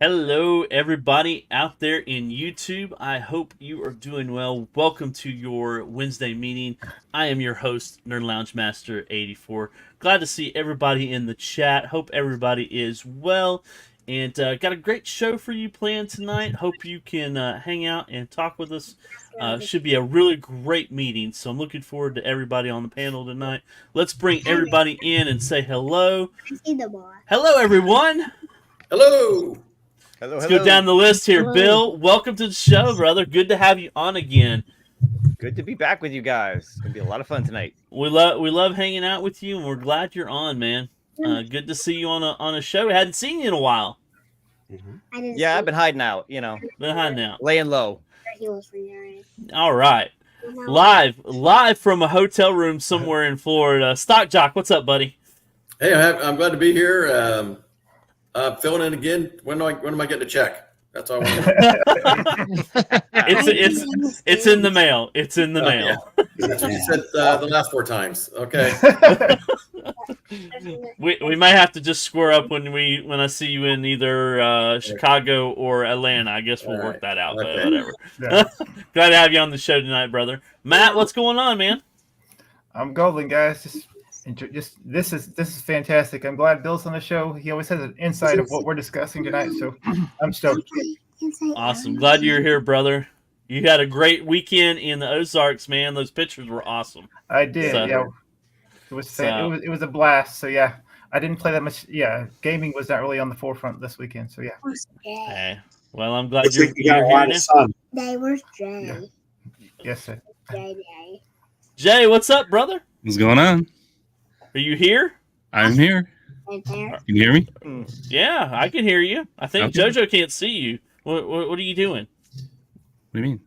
Hello, everybody out there in YouTube. I hope you are doing well. Welcome to your Wednesday meeting. I am your host, Nerd Lounge Master 84. Glad to see everybody in the chat. Hope everybody is well. And got a great show for you planned tonight. Hope you can hang out and talk with us. Should be a really great meeting. So I'm looking forward to everybody on the panel tonight. Let's bring everybody in and say hello. Hello, everyone. Hello. Let's go down the list here. Hello. Bill, welcome to the show, brother. Good to have you on again. Good to be back with you guys. It's gonna be a lot of fun tonight. We love hanging out with you, and we're glad you're on, man. Good to see you on a show. We hadn't seen you in a while. Yeah, I've been hiding out. You know, laying low. All right, live from a hotel room somewhere in Florida. Stock Jock, what's up, buddy? Hey, I'm glad to be here. Filling in again. When am I getting a check? That's all I want to know. It's in the mail. It's in the mail. Yeah. That's what you said the last 4 times. Okay. we might have to just square up when I see you in either Chicago or Atlanta. I guess we'll work that out. Okay. But whatever. Yeah. Glad to have you on the show tonight, brother. Matt, what's going on, man? I'm golden, guys. Just this is fantastic. I'm glad Bill's on the show. He always has an insight of what we're discussing tonight, so I'm stoked. Awesome. Glad you're here, brother. You had a great weekend in the Ozarks, man. Those pictures were awesome. I did. So, yeah, it was a blast. So yeah, I didn't play that much. Yeah, gaming was not really on the forefront this weekend. So yeah. Hey, well, I'm glad you're here now. They were Jay. Yeah. Yes, sir. Jay, what's up, brother? What's going on? Are you here? I'm here. Can you hear me? Yeah, I can hear you. I think Okay. JoJo can't see you. What are you doing? What do you mean?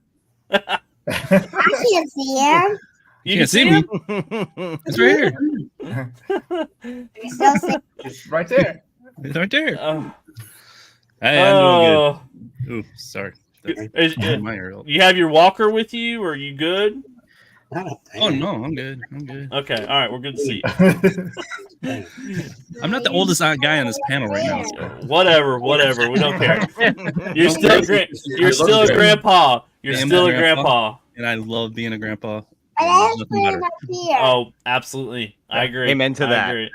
I can't see him. You can't see me. It's right here. It's right there. It's right there. Oh. Hey, I'm doing good. Ooh, sorry. You have your walker with you? Or are you good? Oh no, I'm good. Okay, all right, we're good to see you. I'm not the oldest guy on this panel right now. So. Whatever. We don't care. You're still a grandpa. You're still a grandpa. And I love being a grandpa. Oh, absolutely. I agree. Amen to that. Agree.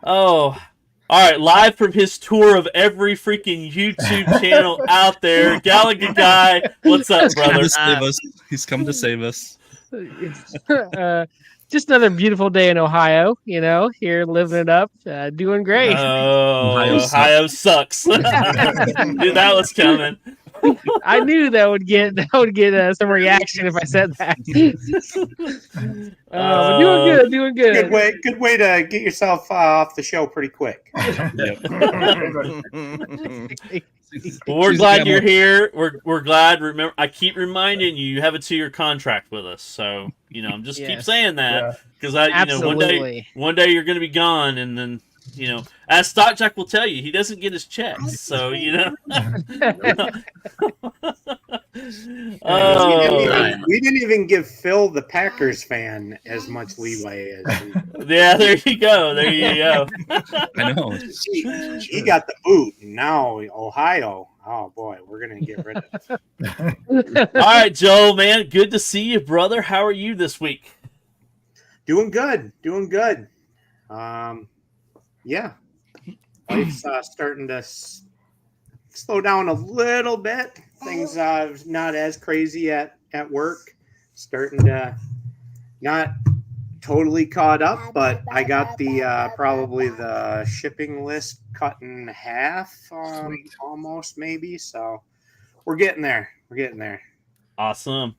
Oh. All right, live from his tour of every freaking YouTube channel out there, Gallagher guy, what's up, brother? He's come to save us. Just another beautiful day in Ohio, here living it up, doing great. Oh, Ohio sucks. Knew that was coming. I knew that would get some reaction if I said that. Doing good. Good way to get yourself off the show pretty quick. Well, we're glad you're here. We're glad. Remember, I keep reminding you, you have a 2-year contract with us. So I'm just keep saying that because one day you're going to be gone, and then as Stockjack will tell you, he doesn't get his checks. So We didn't even give Phil the Packers fan as much leeway as. Yeah, there you go. I know. He got the boot. Now Ohio. Oh boy, we're gonna get rid of it. All right, Joel, man, good to see you, brother. How are you this week? Doing good. Yeah, life's starting to slow down a little bit. Things not as crazy at work. Starting to not totally caught up, but I got the probably the shipping list cut in half, almost maybe. So we're getting there. Awesome.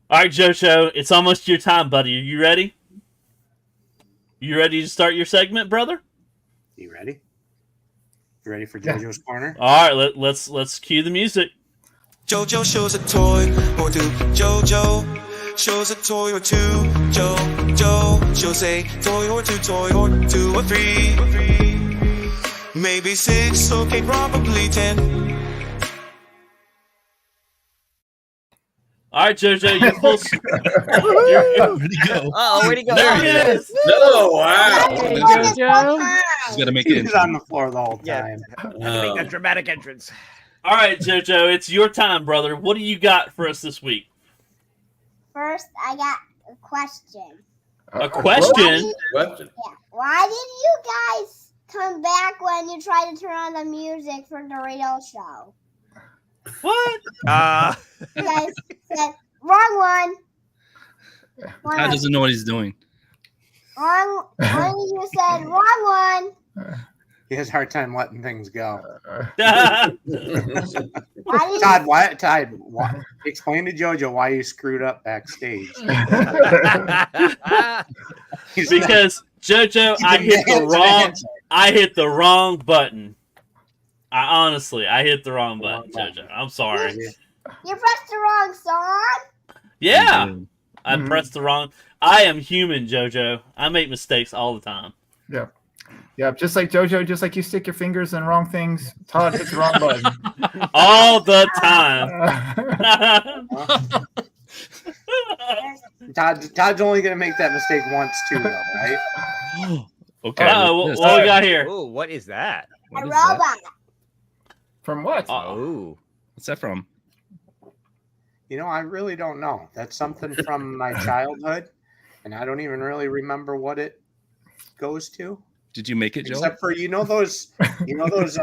All right, Jojo, it's almost your time, buddy. Are you ready? You ready to start your segment, brother? You ready? You ready for JoJo's Corner? All right, let's cue the music. JoJo shows a toy or two. JoJo shows a toy or two. JoJo shows a toy or two or three. Maybe 6, okay, probably 10. All right, JoJo, you're full. Where'd he go? Oh, where'd he go? There he is. No, wow. Hey, JoJo. He's got to make He it. was on the floor the whole Yeah. time. Make that dramatic entrance. All right, JoJo, it's your time, brother. What do you got for us this week? First, I got a question. A question? Question. Yeah. Why did you guys come back when you tried to turn on the music for the radio show? What? You guys said, wrong one. Todd doesn't know what he's doing. Wrong. You said, wrong one. He has a hard time letting things go. Why did Todd, why? Explain to JoJo why you screwed up backstage. Because JoJo, I hit the wrong button. I hit the wrong button, JoJo. I'm sorry. you pressed the wrong song? Yeah, I pressed the wrong. I am human, JoJo. I make mistakes all the time. Yeah. Yeah, just like JoJo, just like you stick your fingers in wrong things, Todd hits the wrong button. All the time. Todd's only going to make that mistake once too, though, right? Okay. What we got here? Ooh, what is that? A robot. From what? Oh, What's that from? You know, I really don't know. That's something from my childhood, and I don't even really remember what it goes to. Did you make it, Joe? Except for those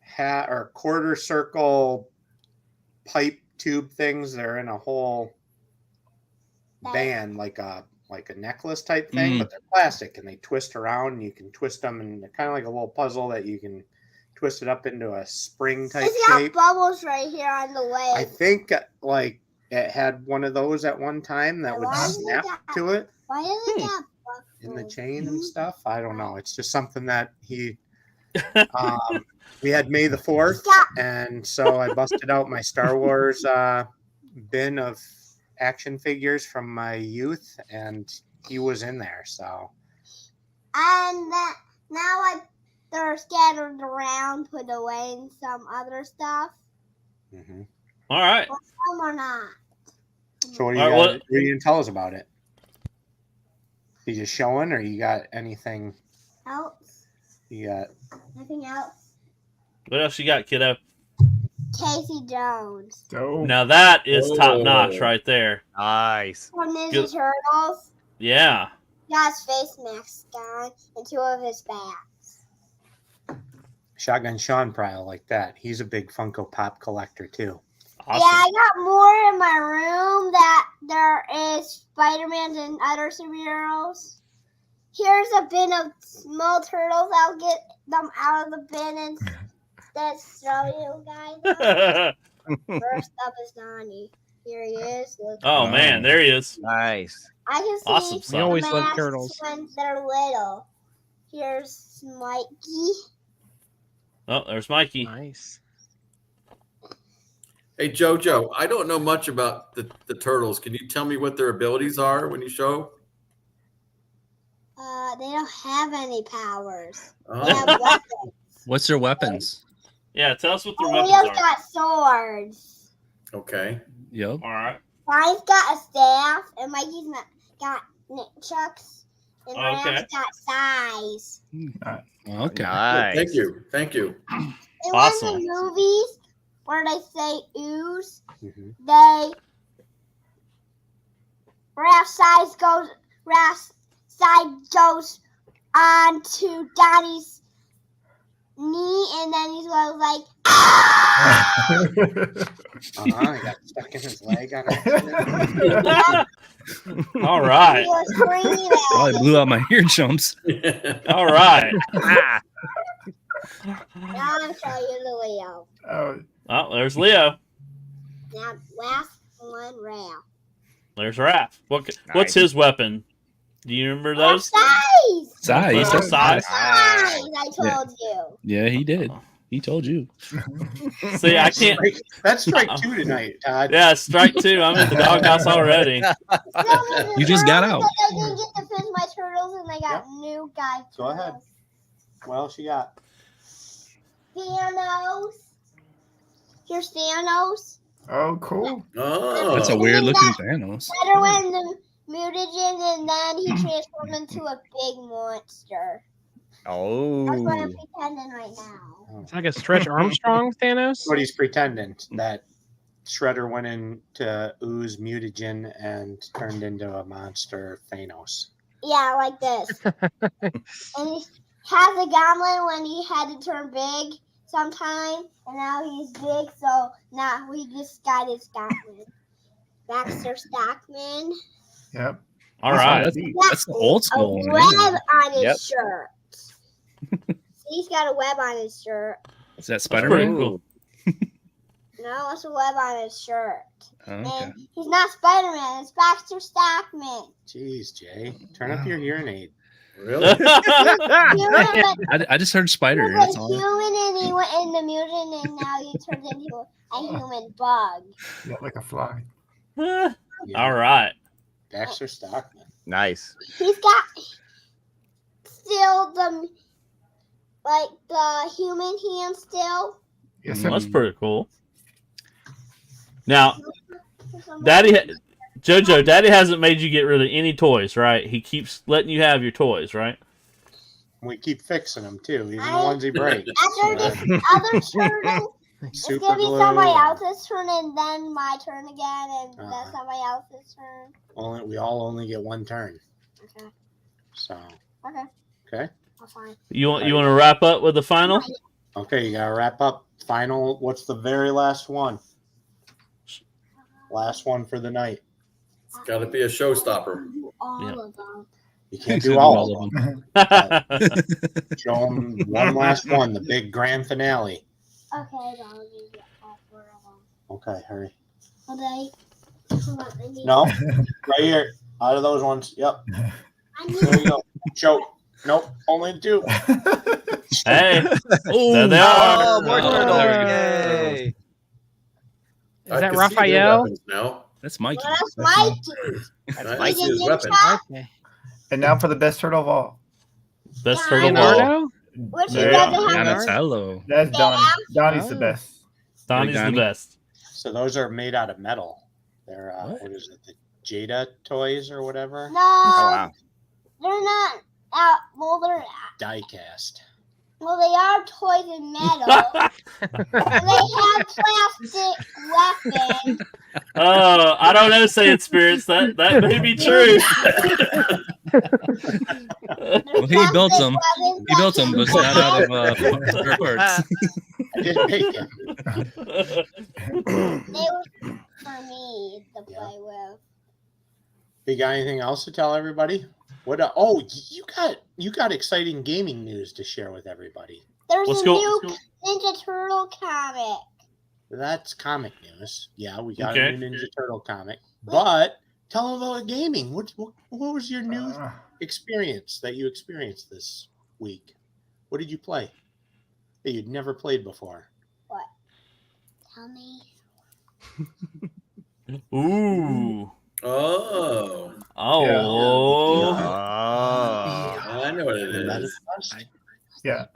hat or quarter circle pipe tube things. They're in a whole band, like a necklace type thing, but they're plastic and they twist around. And you can twist them, and they're kind of like a little puzzle that you can twist it up into a spring type It's got shape. bubbles right here on the way. I think like it had one of those at one time that would Why is it snap that- to it Why does it got in the bubbles? chain and stuff. I don't know. It's just something that he. We had May the 4th, and so I busted out my Star Wars bin of action figures from my youth, and he was in there. So. And then, now they're scattered around, put away in some other stuff. Mm-hmm. All right. Or some are not. So what do All right, you what are you gonna tell us about it? You just showing, or you got anything? Else? You got Nothing else? What else you got, kiddo? Casey Jones. Oh. Now that is top notch right there. nice. From Ninja Good. Turtles. Yeah. He got his face mask on and two of his bats. Shotgun Sean probably like that. He's a big Funko Pop collector too. Awesome. Yeah, I got more in my room that there is Spider-Man and other superheroes. Here's a bin of small turtles. I'll get them out of the bin and show you guys. First up is Donnie. Here he is. Look. Oh man, there he is. Nice. I can see Awesome the stuff. We always love masks turtles. when they're little. Here's Mikey. Oh, there's Mikey. Nice. Hey, JoJo, I don't know much about the turtles. Can you tell me what their abilities are when you show? They don't have any powers. They Oh. have weapons. What's their weapons? Yeah, tell us what their Leo's weapons are. got swords. Okay. Yep. All right. Ryan's got a staff, and Mikey's got nunchucks, and Okay. Ram's got size. Okay. Nice. Thank you. Thank you. And Awesome. when the movies where they say ooze, Mhm. Raph's side goes onto Donnie's knee, and then he's like, ah! He got stuck in his leg on accident. All right. He was screaming Oh, at I it. blew out my eardrums. All right. Ah, Now I'm showing you the Leo. Oh, there's Leo. Now, last one, Raph. There's Raph. What's his weapon? Do you remember those? Size! Size. What's the size? Size, I told you. Yeah, he did. He told you. See, I can't. That's strike two tonight, Todd. Yeah, strike two. I'm in the doghouse already. You just got out. I didn't get to finish my turtles, and I got new guy. Go ahead. What else you got? Thanos. Here's Thanos. Oh, cool. Oh. That's a weird looking Thanos. Better when the mutagen, and then he transformed into a big monster. Oh. That's what I'm pretending right now. It's like a Stretch Armstrong Thanos. What he's pretending that Shredder went into ooze mutagen and turned into a monster Thanos. Yeah, like this. And he has a goblin when he had to turn big sometime, and now he's big, so now we just got his goblin. Baxter Stockman. Yep. All right. That's old school. A web on his shirt. He's got a web on his shirt. Is that Spider-Man? Cool. No, it's a web on his shirt. Oh, okay. And he's not Spider-Man. It's Baxter Stockman. Jeez, Jay. Turn up your hearing aid. Really? I just heard Spider. He was a human and he went into mutant and now he turned into a human bug. Yeah, like a fly. All right. Baxter Stockman. Nice. He's got still the human hand still. Yes, Well, sir. that's pretty cool. Now, Jojo, Daddy hasn't made you get rid of any toys, right? He keeps letting you have your toys, right? We keep fixing them too, even the ones he breaks. After this other turtle, it's Super gonna be glue. somebody else's turn and then my turn again and then somebody else's turn. We all only get one turn. Okay. So. Okay. Okay. That's fine. You want to wrap up with the final? Okay, you gotta wrap up. Final. What's the very last one? Last one for the night. It's got to be a showstopper. All of them. You can't do all of them. Show them one last one, the big grand finale. Okay, I'll use all 4 of them. Okay, hurry. Are they? No, right here. Out of those ones. Yep. I There you go. Show. Nope. Only 2. Hey, Oh, there they are. more Oh, turtles. there we go. Yay. Is I that can see their Raphael? weapons now. That's Mikey. Well, that's my dude. I see his weapon. Okay. And now for the best turtle of all. Best turtle of all. Leonardo? Which There doesn't you have Donatello. That's Donnie. Donnie's the Oh. best. Donnie's the Donnie. best. So those are made out of metal. They're what is it? The Jada toys or whatever. No, Oh, wow. they're not. They're Die cast. well, they are toys in metal. They have plastic weapons. Oh, I don't know, Saiyan Spirits. That may be true. Well, he built them. He built them, but not out of spare parts. I didn't make it. They were for me to play with. You got anything else to tell everybody? What? You got exciting gaming news to share with everybody. There's Let's a go. new Ninja Turtle comic. That's comic news. Yeah, we got Okay. a new Ninja Turtle comic. But tell them about gaming. What was your new experience that you experienced this week? What did you play that you'd never played before? What? Tell me. Ooh. Oh. Oh. Oh. I know what it is. Yeah.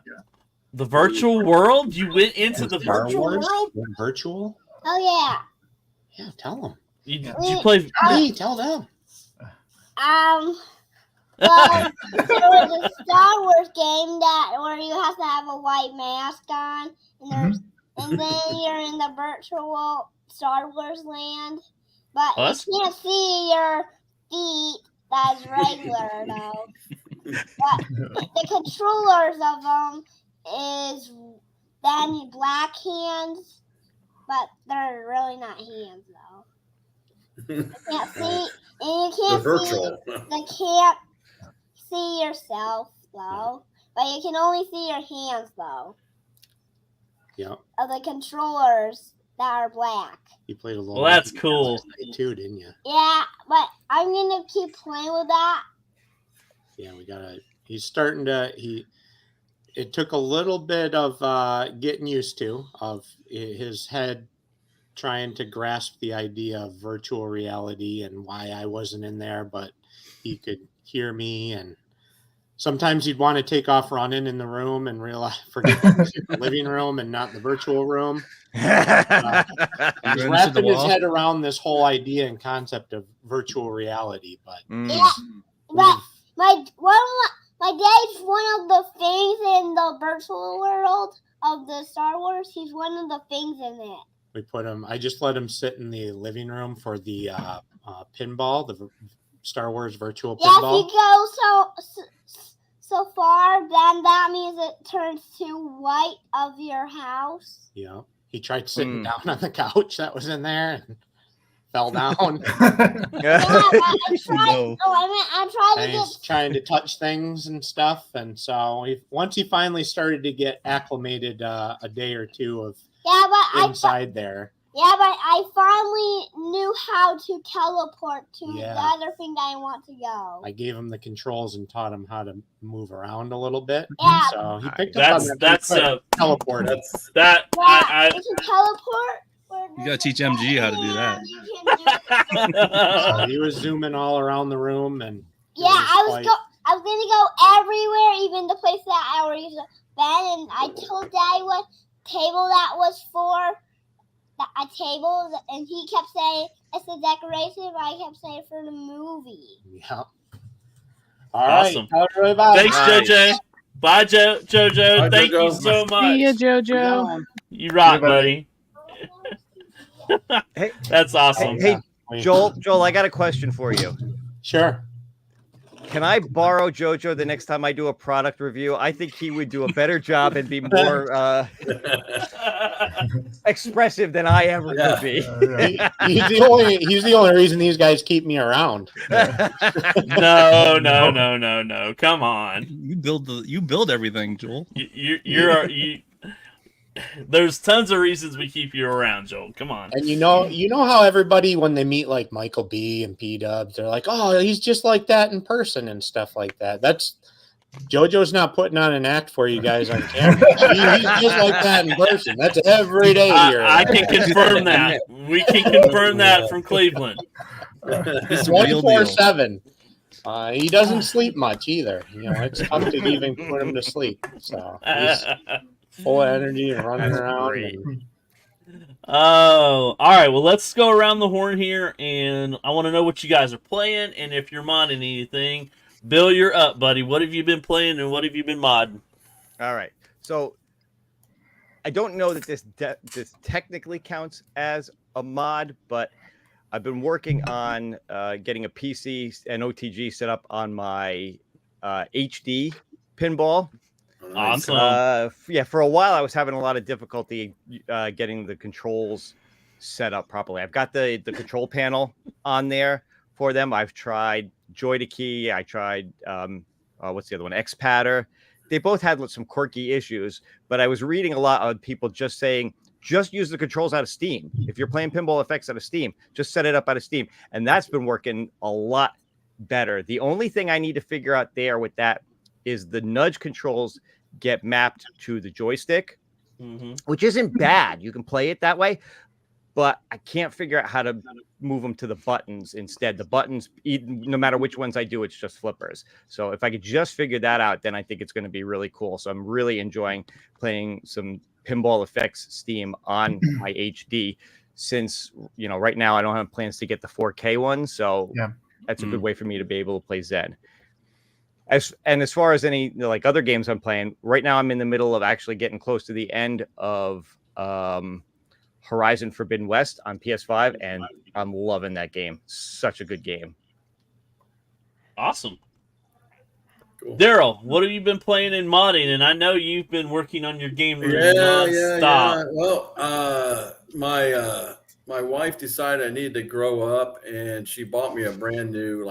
The virtual world? You went into the Star virtual Wars? world? Went virtual? Oh yeah. Yeah, tell them. You play? Hey, tell them. Well, there was a Star Wars game where you have to have a white mask on, and then you're in the virtual Star Wars land, but you can't see your feet. That's regular though. But the controllers of them is then black hands, but they're really not hands though. You can't see, and you can't They're virtual. They can't see yourself though, but you can only see your hands though. Yeah. Of the controllers that are black. You played a little. Well, that's cool too, didn't you? Yeah, but I'm gonna keep playing with that. Yeah, we gotta. He's starting to. It took a little bit of getting used to of his head trying to grasp the idea of virtual reality and why I wasn't in there, but he could hear me, and sometimes he'd want to take off running in the room and realize forget he was in the living room and not the virtual room. He's wrapping his head around this whole idea and concept of virtual reality, but Yeah, but my My dad's one of the things in the virtual world of the Star Wars. He's one of the things in it. We put him. I just let him sit in the living room for the pinball, the Star Wars virtual pinball. Yeah, if you go so far, then that means it turns to white of your house. Yeah, he tried sitting down on the couch that was in there and fell down. He's trying to touch things and stuff, and so once he finally started to get acclimated, a day or two of inside there. Yeah, but I finally knew how to teleport to the other thing that I want to go. I gave him the controls and taught him how to move around a little bit. Yeah. So he picked up on that. Teleport. You can teleport. You gotta teach MG how to do that. So he was zooming all around the room, and I was gonna go everywhere, even the place that I already been, and I told Daddy what table that was for. A table, and he kept saying it's a decoration, but I kept saying for the movie. Yeah. Awesome. Right. Thanks, JJ. Bye, JoJo. Bye, Thank JoJo. you so much. See ya, JoJo. You rock, buddy. Hey, that's awesome. Hey, Joel, I got a question for you. Sure. Can I borrow JoJo the next time I do a product review? I think he would do a better job and be more expressive than I ever could be. He's the only reason these guys keep me around. No. Come on. You build everything, Joel. There's tons of reasons we keep you around, Joel. Come on. And you know how everybody, when they meet like Michael B and P-Dubs, they're like, oh, he's just like that in person and stuff like that. That's JoJo's not putting on an act for you guys on camera. He's just like that in person. That's every day here. I can confirm that. We can confirm that from Cleveland. He's 24/7. He doesn't sleep much either. It's tough to even put him to sleep. So he's full of energy and running around. Oh, all right. Well, let's go around the horn here, and I want to know what you guys are playing, and if you're modding anything. Bill, you're up, buddy. What have you been playing, and what have you been modding? All right. So I don't know that this technically counts as a mod, but I've been working on getting a PC and OTG set up on my HD pinball. Awesome. For a while I was having a lot of difficulty getting the controls set up properly. I've got the control panel on there for them. I've tried Joy to Key. I tried what's the other one? X-Patter. They both had some quirky issues, but I was reading a lot of people just saying, just use the controls out of Steam. If you're playing Pinball Effects out of Steam, just set it up out of Steam. And that's been working a lot better. The only thing I need to figure out there with that is the nudge controls get mapped to the joystick, which isn't bad. You can play it that way, but I can't figure out how to move them to the buttons instead. The buttons, no matter which ones I do, it's just flippers. So if I could just figure that out, then I think it's going to be really cool. So I'm really enjoying playing some Pinball Effects Steam on my HD, since right now I don't have plans to get the 4K one. So that's a good way for me to be able to play Zen. As far as any other games I'm playing right now, I'm in the middle of actually getting close to the end of Horizon Forbidden West on PS5, and I'm loving that game. Such a good game. Awesome. Cool. Daryl, what have you been playing and modding? And I know you've been working on your game nonstop. Well, my wife decided I needed to grow up, and she bought me a brand new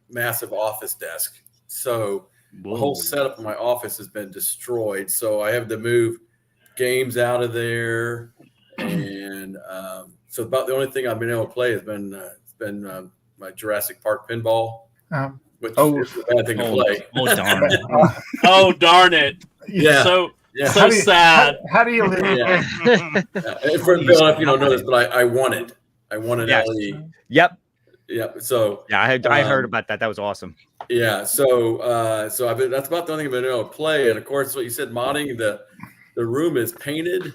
massive office desk. So the whole setup of my office has been destroyed. So I have to move games out of there, and so about the only thing I've been able to play has been my Jurassic Park pinball, which is a bad thing to play. Oh darn it! Oh darn it! Yeah. So sad. How do you live? For Bill, if you don't know this, but I wanted LE. Yep. Yeah. So I heard about that. That was awesome. Yeah. So that's about the only thing I've been able to play. And of course, what you said, modding, the room is painted.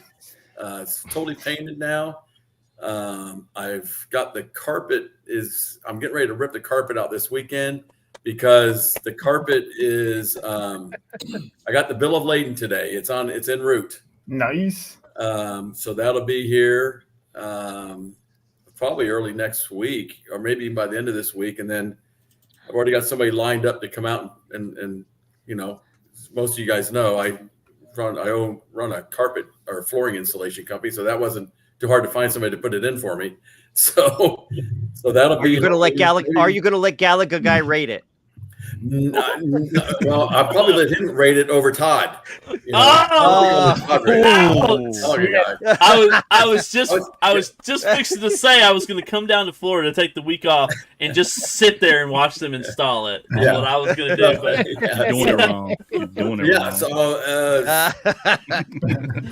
It's totally painted now. I've got the carpet I'm getting ready to rip the carpet out this weekend. because the carpet is. I got the bill of lading today. It's en route. Nice. So that'll be here probably early next week, or maybe by the end of this week. And then I've already got somebody lined up to come out and most of you guys know I run a carpet or flooring installation company, so that wasn't too hard to find somebody to put it in for me. So that'll be. Are you going to let Gallagher guy rate it? Well, I'll probably let him rate it over Todd. I was just fixing to say I was going to come down to Florida, take the week off, and just sit there and watch them install it. That's what I was going to do. But You're doing it wrong. You're doing it wrong. So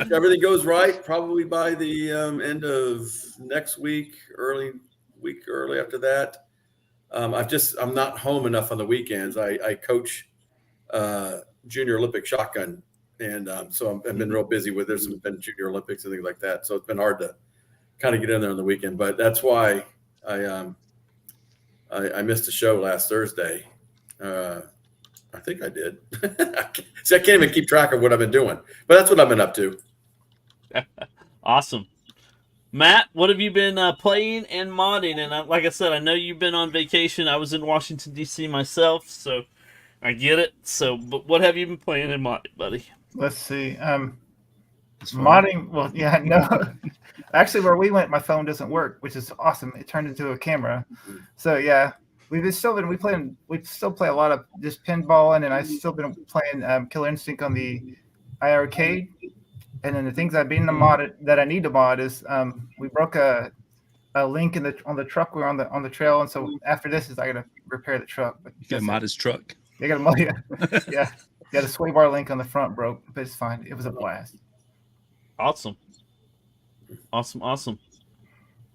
if everything goes right, probably by the end of next week, early after that. I'm not home enough on the weekends. I coach Junior Olympic shotgun, and so I've been real busy with this. It's been Junior Olympics and things like that, so it's been hard to kind of get in there on the weekend. But that's why I missed a show last Thursday. I think I did. See, I can't even keep track of what I've been doing, but that's what I've been up to. Awesome. Matt, what have you been playing and modding? And like I said, I know you've been on vacation. I was in Washington, D.C. myself, so I get it. So, but what have you been playing and modding, buddy? Let's see. Modding, well, yeah, no. Actually, where we went, my phone doesn't work, which is awesome. It turned into a camera. So, yeah, we still play a lot of just pinballing, and I've still been playing Killer Instinct on the iArcade. And then the things I've been modded that I need to mod is we broke a link on the truck. We're on the trail, and so after this is I gotta repair the truck. But you gotta mod his truck. You gotta mod it. Yeah. The sway bar link on the front broke, but it's fine. It was a blast. Awesome.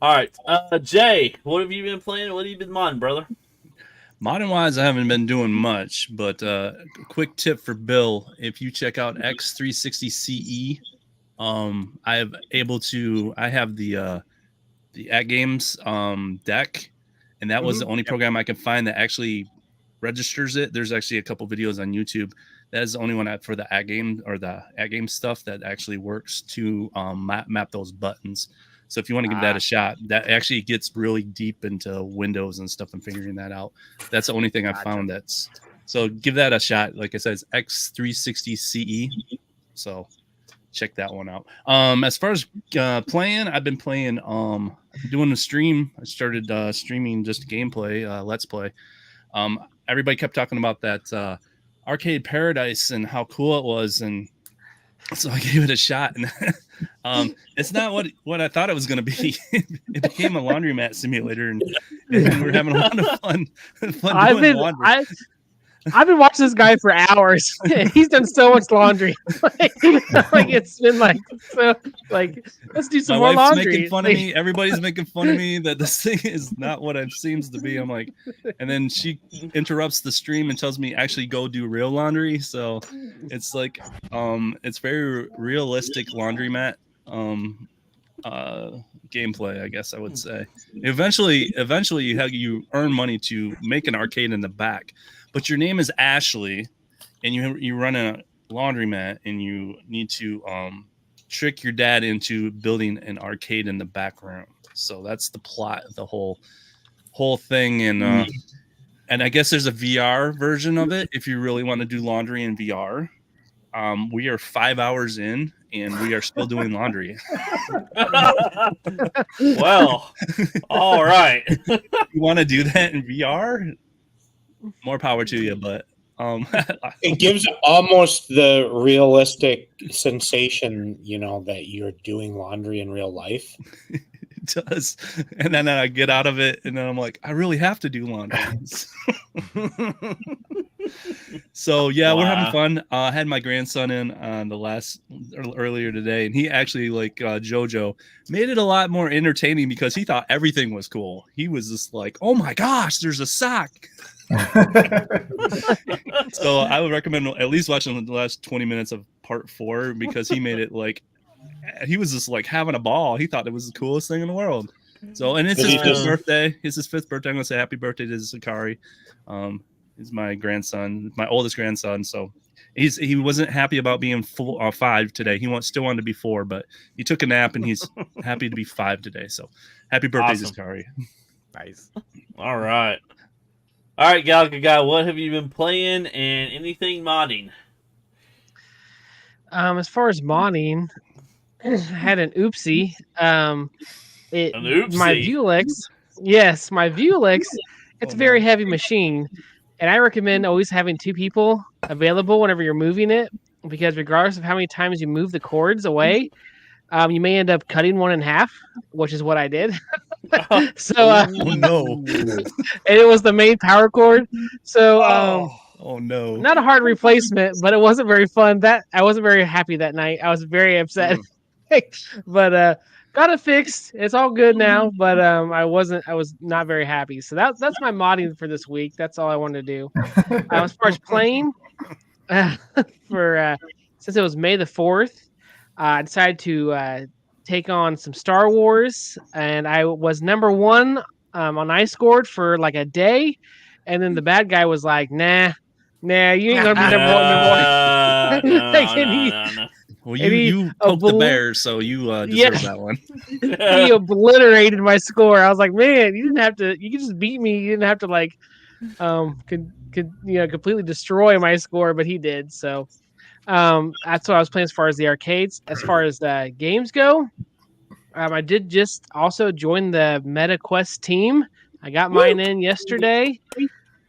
All right, Jay, what have you been playing? What have you been modding, brother? Modding wise, I haven't been doing much, but quick tip for Bill: if you check out X360 CE, I have the At Games deck, and that was the only program I could find that actually registers it. There's actually a couple videos on YouTube. That is the only one for the At Game or the At Game stuff that actually works to map those buttons. So if you want to give that a shot, that actually gets really deep into Windows and stuff and figuring that out. That's the only thing I found so give that a shot. Like I said, it's X360 CE. So check that one out. As far as playing, I've been playing, doing a stream. I started streaming just gameplay, Let's Play. Everybody kept talking about that Arcade Paradise and how cool it was, and so I gave it a shot, and it's not what I thought it was going to be. It became a laundromat simulator, and we're having a lot of fun doing laundry. I've been watching this guy for hours. He's done so much laundry. It's been let's do some more laundry. Making fun of me. Everybody's making fun of me that this thing is not what it seems to be. I'm like, and then she interrupts the stream and tells me actually go do real laundry. So it's like, it's very realistic laundromat gameplay, I guess I would say. Eventually you earn money to make an arcade in the back. But your name is Ashley, and you run a laundromat, and you need to trick your dad into building an arcade in the back room. So that's the plot of the whole thing. And I guess there's a VR version of it if you really want to do laundry in VR. We are 5 hours in, and we are still doing laundry. Well, all right. You want to do that in VR? More power to you, but it gives almost the realistic sensation, that you're doing laundry in real life. It does. And then I get out of it, and then I'm like, I really have to do laundry. So yeah, We're having fun. I had my grandson in on earlier today, and he actually, like JoJo, made it a lot more entertaining because he thought everything was cool. He was just like, oh my gosh, there's a sock. So I would recommend at least watching the last 20 minutes of part 4 because he made it he was just like having a ball. He thought it was the coolest thing in the world. So, and it's his 5th birthday. It's his 5th birthday. I'm gonna say happy birthday to Zakari. He's my grandson, my oldest grandson. So he wasn't happy about being 5 today. He still wanted to be 4, but he took a nap and he's happy to be 5 today. So happy birthday, Awesome. Zakari. Nice. All right. All right, Galaga Guy, what have you been playing and anything modding? As far as modding, I had an oopsie. An oopsie? My Vulex. Yes, my Vulex. It's a very heavy machine, and I recommend always having 2 people available whenever you're moving it, because regardless of how many times you move the cords away, you may end up cutting one in half, which is what I did. So, oh no! And it was the main power cord. So, oh no! not a hard replacement, but it wasn't very fun. I wasn't very happy that night. I was very upset. But got it fixed. It's all good now. But I was not very happy. So that's my modding for this week. That's all I wanted to do. As far as playing, since it was May the 4th, I decided to take on some Star Wars, and I was number 1 on I scored for like a day, and then the bad guy was like, "Nah, you ain't gonna be number 1." No. Well, you poked the bear, so you deserve that one. He obliterated my score. I was like, man, you didn't have to. You could just beat me. You didn't have to like, completely destroy my score, but he did. So, that's what I was playing as far as the arcades. As far as the games go, I did just also join the MetaQuest team. I got mine in yesterday.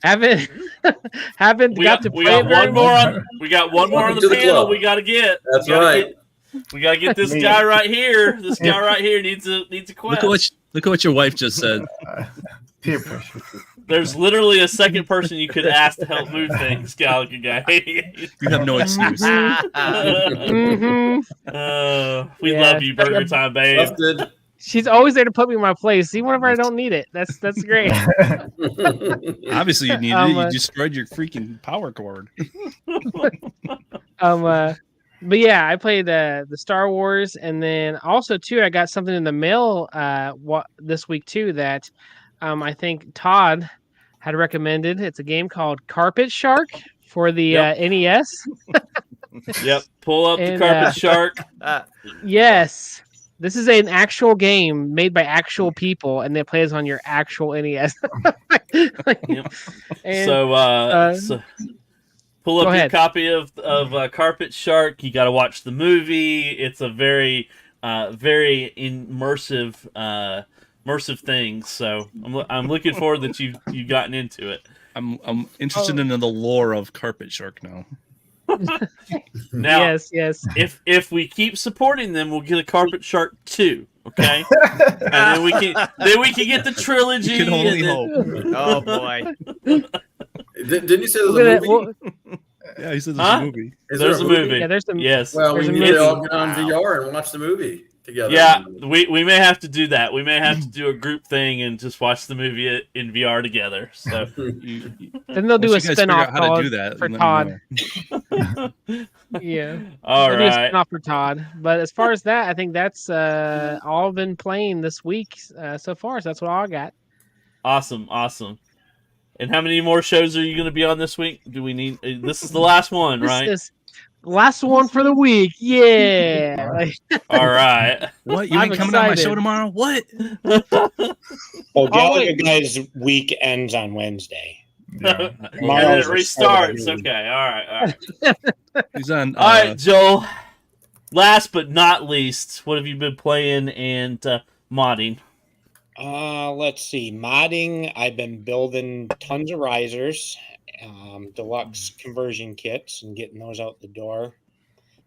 Haven't got to play it very much. We got one more on the panel. We got to get. That's right. We got to get this guy right here. This guy right here needs a quest. Look at what your wife just said. Peer pressure. There's literally a second person you could ask to help move things, Galaga Guy. You have no excuse. We love you, Burger Time, babe. Busted. She's always there to put me in my place, even whenever I don't need it. That's great. Obviously, you needed it. You destroyed your freaking power cord. But yeah, I played the Star Wars, and then also too, I got something in the mail this week too that I think Todd had recommended. It's a game called Carpet Shark for the NES. Yep, pull up the Carpet Shark. Yes. This is an actual game made by actual people, and it plays on your actual NES. Yep. And, so pull up your copy of Carpet Shark. You got to watch the movie. It's a very, very immersive thing. So I'm looking forward that you've gotten into it. I'm interested in the lore of Carpet Shark now. Now, yes. If we keep supporting them, we'll get a Carpet Shark 2, okay? And then we can get the trilogy. You can only hope. Oh boy! Didn't you say there's a movie? Yeah, he said there's a movie. There's a movie. Yeah, there's some. Yes. Well, we There's a need to all movie. get on VR and watch the movie together. Yeah, we may have to do that. We may have to do a group thing and just watch the movie in VR together. So Then they'll do a Once you guys figure spin-off out how to called do that, for let me Todd. know. Yeah. all They'll do a right. spin-off for Todd. But as far as that, I think that's all I've been playing this week so far. So that's what I got. Awesome. And how many more shows are you going to be on this week? Do we need? This is the last one, right? This is last one for the week. Yeah. All right. What? You I'm ain't coming on my excited. show tomorrow? What? Well, wait. Gallagher Guy's week ends on Wednesday. And then it Tomorrow's the restarts. start of the Okay. All right. He's on. All right, Joel. Last but not least, what have you been playing and modding? Let's see. Modding, I've been building tons of risers, deluxe conversion kits, and getting those out the door.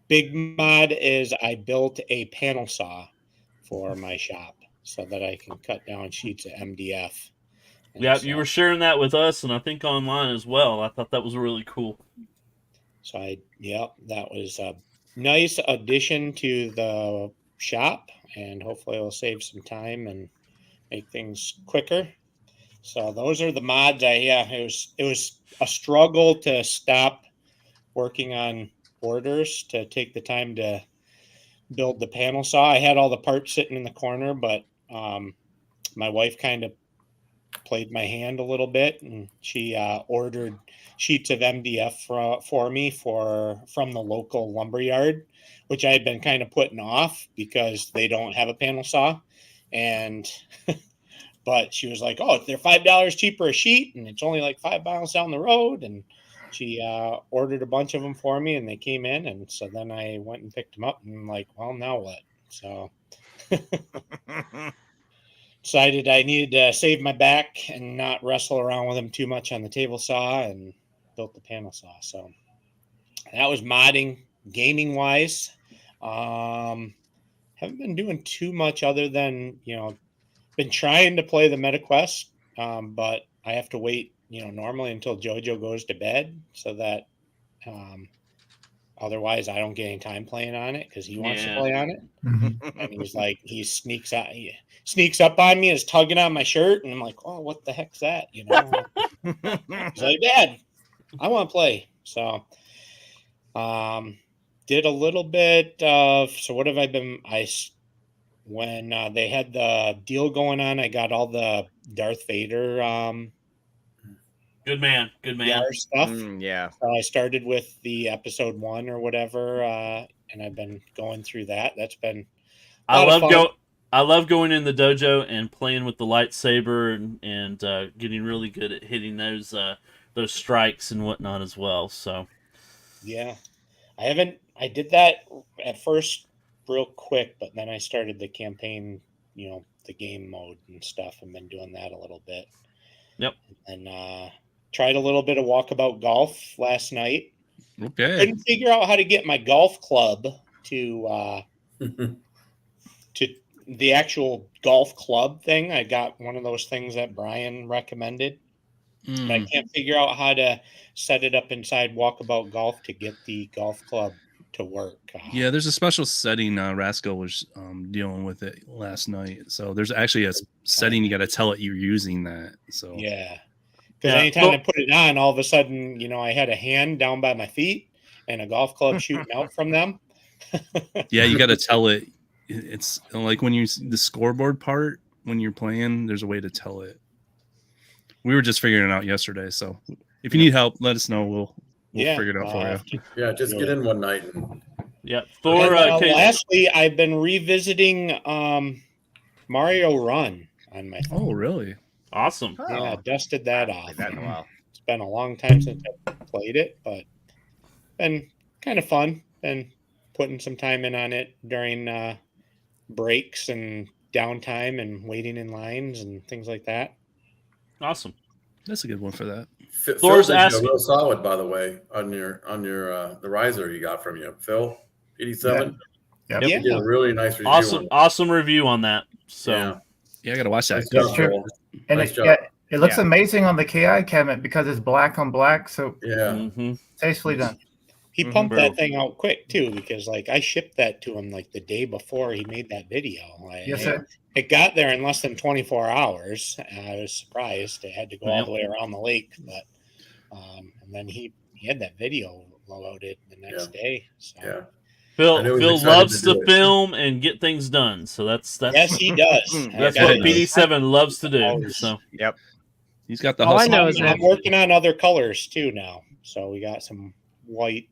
Big mod is I built a panel saw for my shop so that I can cut down sheets of MDF. And Yeah, so- you were sharing that with us, and I think online as well. I thought that was really cool. So that was a nice addition to the shop, and hopefully it'll save some time and make things quicker. So those are the mods. It was a struggle to stop working on orders to take the time to build the panel saw. I had all the parts sitting in the corner, but my wife kind of played my hand a little bit, and she ordered sheets of MDF for me from the local lumber yard, which I had been kind of putting off because they don't have a panel saw. And but she was like, "Oh, they're $5 cheaper a sheet, and it's only like 5 miles down the road." And she ordered a bunch of them for me, and they came in. And so then I went and picked them up, and I'm like, "Well, now what?" So decided I needed to save my back and not wrestle around with them too much on the table saw, and built the panel saw. So that was modding. Gaming wise, haven't been doing too much other than, been trying to play the MetaQuest, but I have to wait, normally until JoJo goes to bed, so that otherwise I don't get any time playing on it because he wants to play on it. And he's like, he sneaks up on me, is tugging on my shirt, and I'm like, "Oh, what the heck's that?" He's like, "Dad, I want to play." So did a little bit of, so what have I been, when they had the deal going on, I got all the Darth Vader Good man. VR stuff. Yeah. So I started with the episode 1 or whatever, and I've been going through that. That's been I love going in the dojo and playing with the lightsaber and getting really good at hitting those strikes and whatnot as well. So yeah, I did that at first real quick, but then I started the campaign, the game mode and stuff, and been doing that a little bit. Yep. And tried a little bit of walkabout golf last night. Okay. Couldn't figure out how to get my golf club to the actual golf club thing. I got one of those things that Brian recommended. But I can't figure out how to set it up inside Walkabout Golf to get the golf club to work. Yeah, there's a special setting. Rascal was dealing with it last night. So there's actually a setting you got to tell it you're using that. So yeah, because anytime I put it on, all of a sudden, I had a hand down by my feet and a golf club shooting out from them. Yeah, you got to tell it. It's like when the scoreboard part when you're playing. There's a way to tell it. We were just figuring it out yesterday. So if you need help, let us know. We'll figure it out for you. Yeah, just get in one night. Thor. Lastly, I've been revisiting Mario Run on my phone. Oh, really? Awesome. Yeah, dusted that off. That in a while. It's been a long time since I played it, but been kind of fun. Been putting some time in on it during breaks and downtime and waiting in lines and things like that. Awesome. That's a good one for that. Thor's asking. Real solid, by the way, on your the riser you got from you, Phil. 87. Yeah. You did a really nice review. Awesome review on that. So yeah, I got to watch that. Nice job, Phil. And Nice job. it looks amazing on the KI cabinet because it's black on black. So tastefully done. He pumped that thing out quick too, because I shipped that to him the day before he made that video. Yes, sir. It got there in less than 24 hours. I was surprised. It had to go all the way around the lake, but and then he had that video loaded the next day. So Phil loves to film and get things done. So that's yes, he does. That's what PD7 loves to do. So yep, he's got the. All I know is I'm working on other colors too now. So we got some white.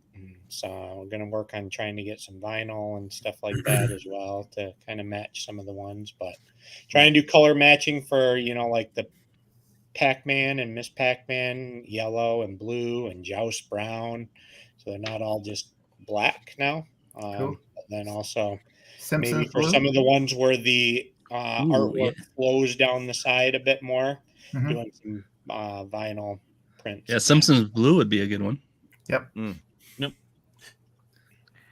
So we're going to work on trying to get some vinyl and stuff like that as well to kind of match some of the ones, but trying to do color matching for, the Pac-Man and Miss Pac-Man, yellow and blue and Joust brown. So they're not all just black now. Cool. But then also Simpsons maybe for blue? some of the ones where the artwork flows down the side a bit more, doing some vinyl prints. Yeah, Simpsons blue would be a good one. Yep. Yep.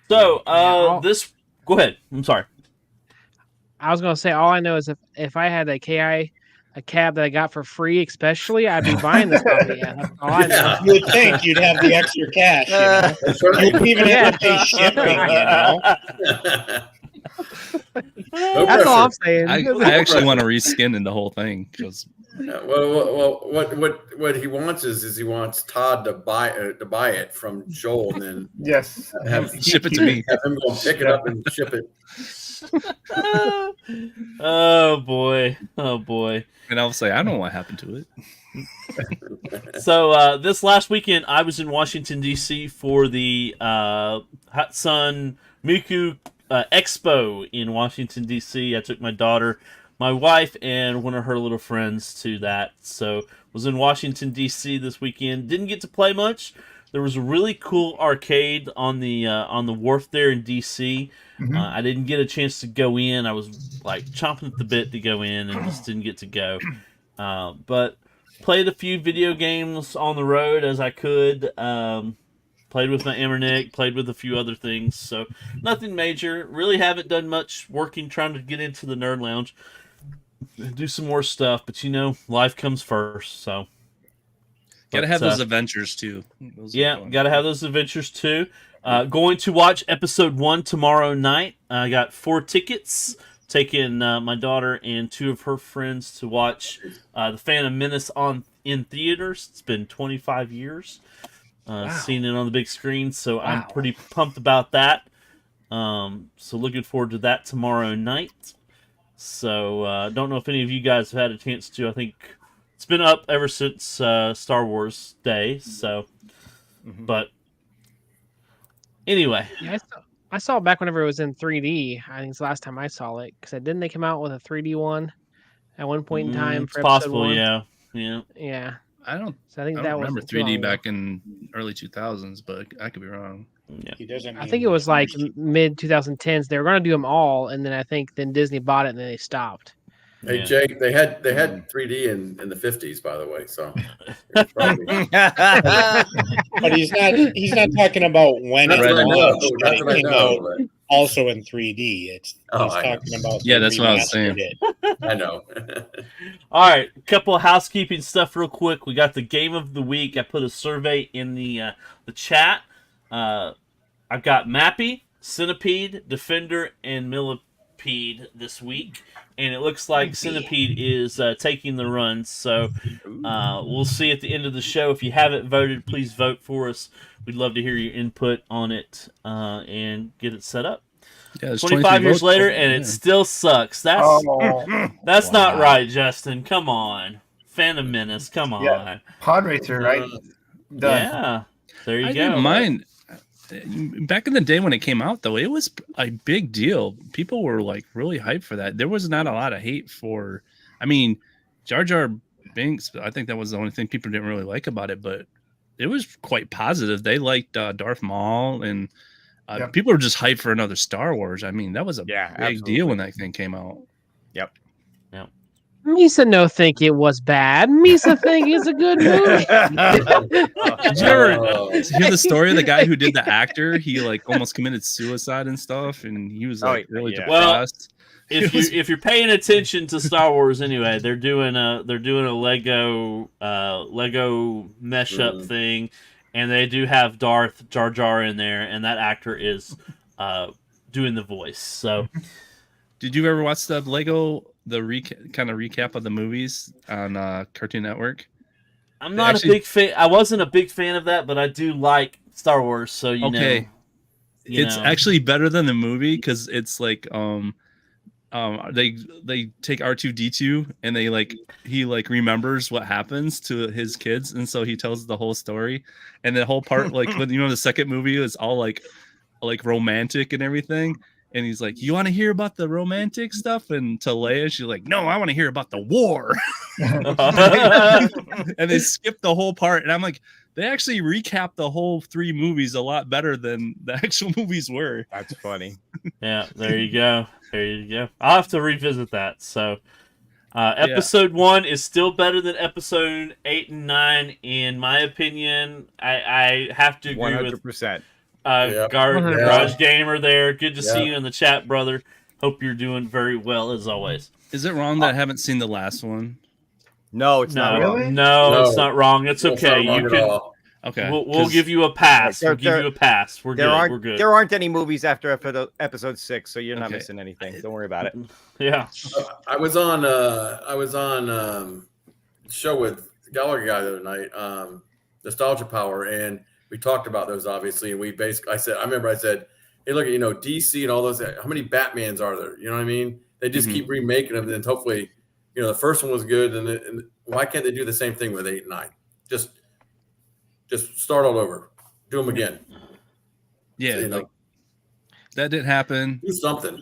So go ahead. I'm sorry. I was gonna say all I know is if I had a cab that I got for free, especially, I'd be buying this company. Yeah, that's all I know. You would think you'd have the extra cash, That's right. You wouldn't even have to pay shipping, No That's all I'm pressure. saying. I actually want to reskin in the whole thing because Well, what he wants is he wants Todd to buy it from Joel, and then Yes. Ship it to me. have him go pick it up and ship it. Oh boy. And I'll say, I don't know what happened to it. So this last weekend, I was in Washington D.C. for the Hatsune Miku Expo in Washington D.C. I took my daughter, my wife, and one of her little friends to that. So was in Washington D.C. this weekend. Didn't get to play much. There was a really cool arcade on the wharf there in D.C. I didn't get a chance to go in. I was like chomping at the bit to go in and just didn't get to go. But played a few video games on the road as I could. Played with my Emmernick, played with a few other things. So nothing major. Really haven't done much working, trying to get into the Nerd Lounge. Do some more stuff, but life comes first. So Gotta have those adventures too. Gotta have those adventures too. Going to watch episode 1 tomorrow night. I got 4 tickets. Taking my daughter and 2 of her friends to watch The Phantom Menace in theaters. It's been 25 years. Seeing it on the big screen, so I'm pretty pumped about that. So looking forward to that tomorrow night. So don't know if any of you guys have had a chance to. I think it's been up ever since Star Wars Day. So, but anyway, Yeah, I saw it back whenever it was in 3D. I think it's the last time I saw it because didn't they come out with a 3D one at one point in time it's for possible. episode 1? Yeah. I don't think I that don't remember was 3D back in early 2000s, but I could be wrong. Yeah. He doesn't. I think it was like mid 2010s. They were going to do them all, and then I think Disney bought it, and then they stopped. Hey Jake, they had 3D in the 50s, by the way. So, but he's not talking about when it came out. Also in 3D, he's talking about. Yeah, that's what I was saying. I know. All right, a couple of housekeeping stuff real quick. We got the game of the week. I put a survey in the chat. I've got Mappy, Centipede, Defender, and Millipede this week. And it looks like Centipede is taking the run. So we'll see at the end of the show. If you haven't voted, please vote for us. We'd love to hear your input on it and get it set up. Yeah, 25 years later, and it still sucks. That's not right, Justin. Come on. Phantom Menace, come on. Yeah. Pod Racer, right? Done. Yeah. There you I go. didn't mind. Back in the day when it came out, though, it was a big deal. People were like really hyped for that. There was not a lot of hate for. I mean, Jar Jar Binks. I think that was the only thing people didn't really like about it, but it was quite positive. They liked Darth Maul, and people were just hyped for another Star Wars. I mean, that was a big deal when that thing came out. Yep. Misa no think it was bad. Misa think it's a good movie. Did you ever hear the story of the guy who did the actor? He like almost committed suicide and stuff, and he was like really depressed. Well, if you're paying attention to Star Wars anyway, they're doing a Lego mesh up thing, and they do have Darth Jar Jar in there, and that actor is doing the voice. So, did you ever watch the Lego? The kind of recap of the movies on Cartoon Network? I'm not a big fan. I wasn't a big fan of that, but I do like Star Wars, so you know. It's actually better than the movie because it's like they take R2-D2 and he remembers what happens to his kids, and so he tells the whole story, and the whole part when the second movie is all like romantic and everything. And he's like, "You want to hear about the romantic stuff?" And to Leia, she's like, "No, I want to hear about the war." And they skipped the whole part. And I'm like, they actually recapped the whole 3 movies a lot better than the actual movies were. That's funny. Yeah, there you go. I'll have to revisit that. So, episode 1 is still better than episode 8 and 9, in my opinion. I have to agree 100%. Garage Gamer there. Good to see you in the chat, brother. Hope you're doing very well as always. Is it wrong that I haven't seen the last one? No, it's not. Really? No, it's not wrong. It's okay. You can. Okay. We'll give you a pass. We're good. We're good. There aren't any movies after episode 6, so you're not missing anything. Don't worry about it. Yeah. I was on show with Gallagher guy the other night, Nostalgia Power, and we talked about those obviously. And I remember I said, hey, look, DC and all those. How many Batmans are there? You know what I mean? They just keep remaking them, and hopefully, the first one was good. And why can't they do the same thing with 8 and 9? Just start all over, do them again. Yeah, so, that didn't happen. Do something.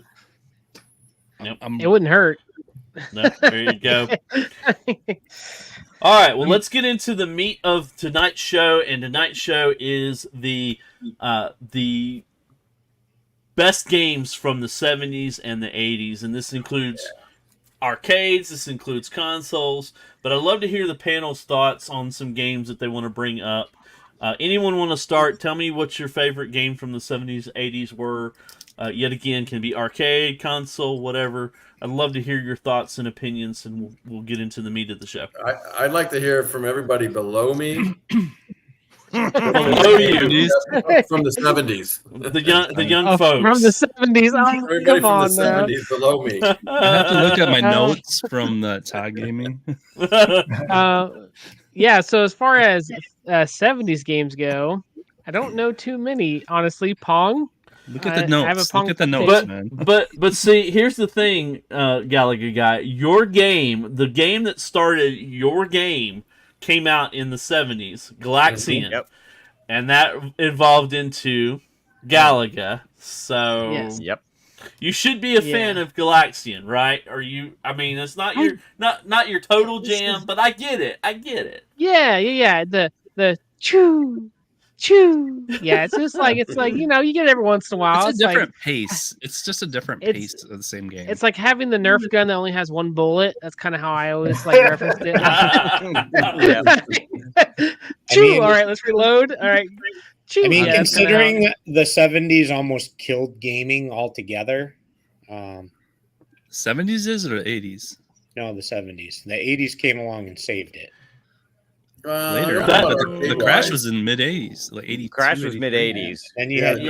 Yep. It wouldn't hurt. No, there you go. All right, well, let's get into the meat of tonight's show, and tonight's show is the best games from the 70s and the 80s, and this includes arcades, this includes consoles, but I'd love to hear the panel's thoughts on some games that they want to bring up. Anyone want to start? Tell me what your favorite game from the 70s, 80s were. Yet again, can be arcade, console, whatever. I'd love to hear your thoughts and opinions, and we'll get into the meat of the show. I'd like to hear from everybody below me. Below you. From the 70s. The young folks. From the 70s. Oh, everybody from the 70s below me. I have to look at my notes from the Tag Gaming. Yeah, so as far as 70s games go, I don't know too many, honestly. Pong. Look at the notes. Look at the notes, man. But see, here's the thing, Gallagher guy. Your game, the game that started your game, came out in the 70s, Galaxian. Yep. And that evolved into Galaga. So Yes. Yep. you should be a fan of Galaxian, right? Or you? I mean, it's not your not your total jam, but I get it. Yeah. The choo. Yeah, it's like you get it every once in a while. It's a different pace. It's just a different pace of the same game. It's like having the Nerf gun that only has one bullet. That's kind of how I always referenced it. All right, let's reload. All right. I mean, considering the 70s almost killed gaming altogether. 70s is or the 80s? No, the 70s. The 80s came along and saved it. Later, the crash was in mid 80s, like 80. Crash was mid 80s, and you had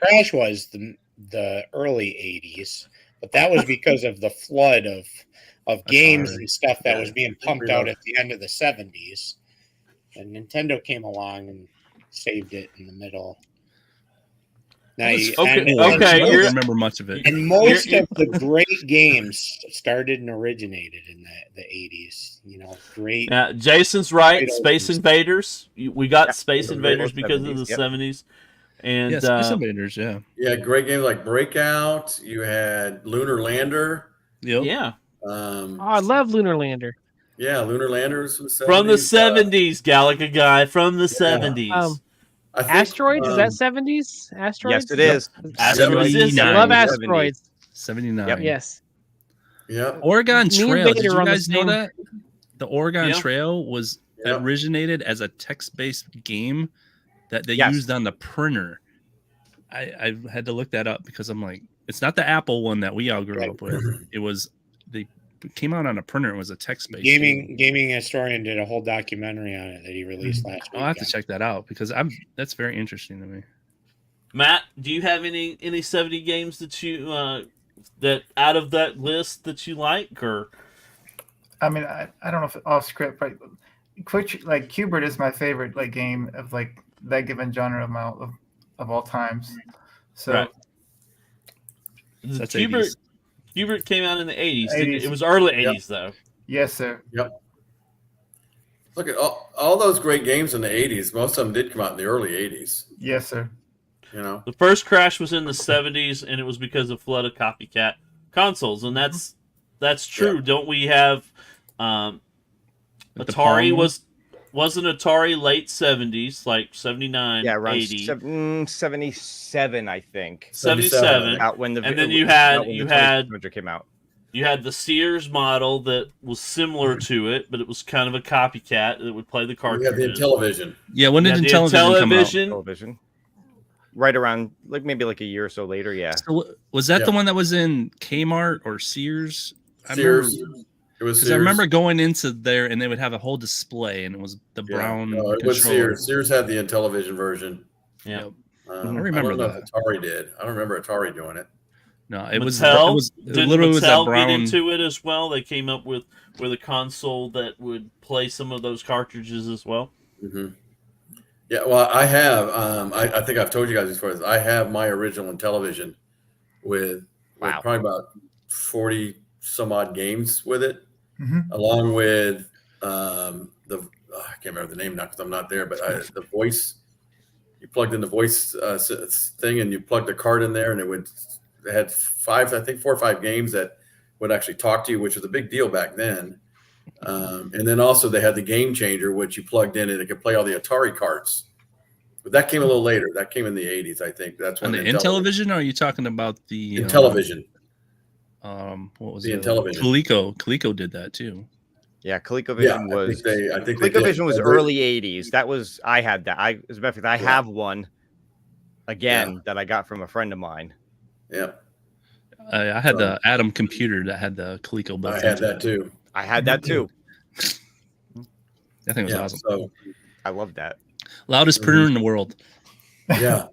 crash was the early 80s, but that was because of the flood of games and stuff that was being pumped out at the end of the 70s, and Nintendo came along and saved it in the middle. I don't remember much of it. And most of the great games started and originated in the 80s. Great. Jason's right. Space Invaders. We got Space Invaders because of the 70s. And Space Invaders, yeah. Yeah, great games like Breakout. You had Lunar Lander. Yep. Yeah. I love Lunar Lander. Yeah, Lunar Landers from the 70s, Galaga guy from the 70s. Asteroids, is that 70s? Asteroids? Yes, it is. Asteroids. I love Asteroids. 79. Yep. Yes. Yeah. Oregon Trail. Did you guys know that? The Oregon Trail was originated as a text-based game that they used on the printer. I had to look that up because I'm like, it's not the Apple one that we all grew up with. It was it came out on a printer. It was a text-based gaming historian did a whole documentary on it that he released last week. I'll have to check that out because that's very interesting to me. Matt, do you have any 70 games that you that out of that list that you like? Or I mean, I don't know if off script, but Qbert is my favorite game of that given genre of all times. So right. That's Qbert came out in the 80s. 80s. It was early 80s, though. Yes, sir. Yep. Look at all those great games in the 80s. Most of them did come out in the early 80s. Yes, sir. The first crash was in the 70s, and it was because of flood of copycat consoles, and that's true. Yeah. Don't we have Atari wasn't Atari late 70s, like 79, around 80. 77, I think. 77. And then you had came out. You had the Sears model that was similar to it, but it was kind of a copycat that would play the cartridges. You had the Intellivision. Yeah, when did Intellivision come out? Television. Right around maybe a year or so later, yeah. So was that the one that was in Kmart or Sears? Sears. It was Sears. I remember going into there and they would have a whole display and it was the brown. No, it was Sears. Sears had the Intellivision version. Yeah. I remember I don't know that. if Atari did. I don't remember Atari doing it. No, it was Did literally was that Mattel brown. get into it as well? They came up with a console that would play some of those cartridges as well. Mm-hmm. Yeah, well, I have. I think I've told you guys before. I have my original Intellivision with probably about 40 some odd games with it, along with I can't remember the name now because I'm not there, but the voice. You plugged in the voice thing, and you plugged the card in there, and it had 4 or 5 games that would actually talk to you, which was a big deal back then. And then also they had the Game Changer, which you plugged in and it could play all the Atari cards. But that came a little later. That came in the 80s, I think. That's when the Intellivision, or are you talking about the Intellivision? What was the it? Intellivision? Coleco did that too. Yeah, ColecoVision was. I think ColecoVision was early '80s. I had that. As a matter of fact, I have one again that I got from a friend of mine. Yeah, I had the Atom computer that had the Coleco built. I had that too. I had that too. I think it was awesome. So I love that. Loudest printer in the world. Yeah.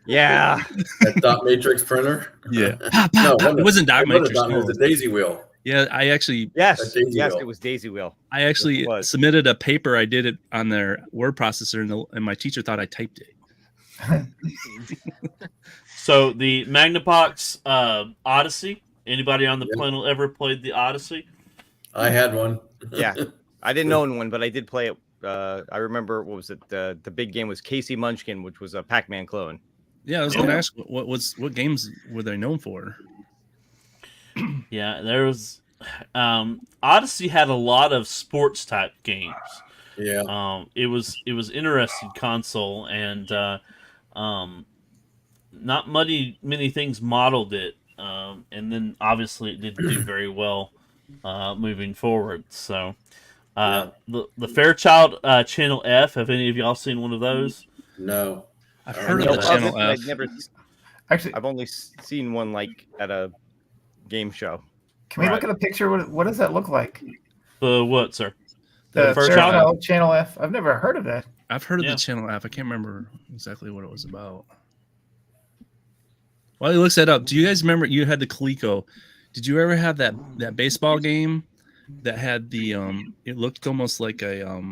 Yeah. That dot matrix printer. Yeah. No, it wasn't dot matrix. It was a daisy wheel. Yeah, I actually it was daisy wheel. I actually submitted a paper. I did it on their word processor, and my teacher thought I typed it. So the Magnavox Odyssey. Anybody on the panel ever played the Odyssey? I had one. Yeah, I didn't own one, but I did play it. I remember, what was it? The big game was Casey Munchkin, which was a Pac-Man clone. Yeah, I was going to ask what games were they known for? Yeah, there was Odyssey had a lot of sports type games. Yeah. It was interesting console, and not many things modeled it. And then obviously it didn't do very well moving forward. So the Fairchild Channel F, have any of y'all seen one of those? No. I've heard of the Channel F. I've only seen one like at a game show. Can we look at a picture? What does that look like? The what, sir? The Fairchild Channel F. I've never heard of that. I've heard of the Channel F. I can't remember exactly what it was about. While he looks that up, do you guys remember you had the Coleco? Did you ever have that baseball game that had the it looked almost like a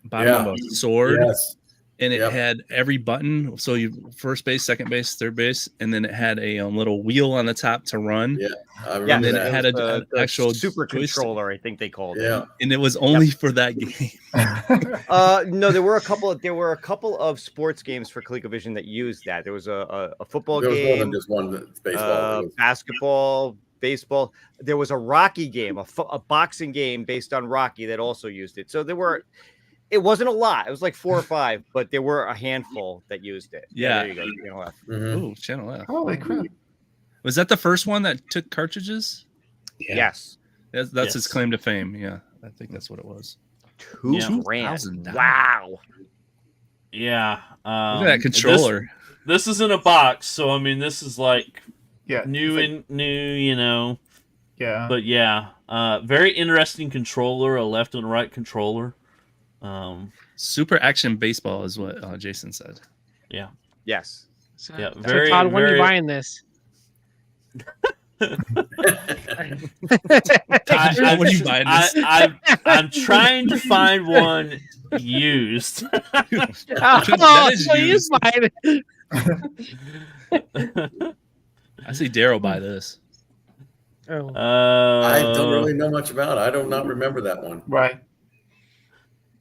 bottom of a sword? Yes. And it had every button. So you first base, second base, third base, and then it had a little wheel on the top to run. Yeah. And then it had an actual super controller, I think they called it. Yeah. And it was only for that game. No, there were a couple of sports games for ColecoVision that used that. There was a football game. There was more than just one baseball. Basketball, baseball. There was a Rocky game, a boxing game based on Rocky that also used it. So it wasn't a lot. It was like 4 or 5, but there were a handful that used it. Yeah. There you go. Channel F. Oh, Channel F. Holy crap. Was that the first one that took cartridges? Yeah. Yes. That's its claim to fame. Yeah. I think that's what it was. $2,000. Wow. Yeah. Look at that controller. This is in a box, so I mean this is like new, you know. Yeah. But very interesting controller, a left and right controller. Super action baseball is what Jason said. Yeah. Yes. So, very. So Todd, when are you buying this? I'm trying to find one used. So used. I see Daryl buy this. I don't really know much about it. I do not remember that one. Right.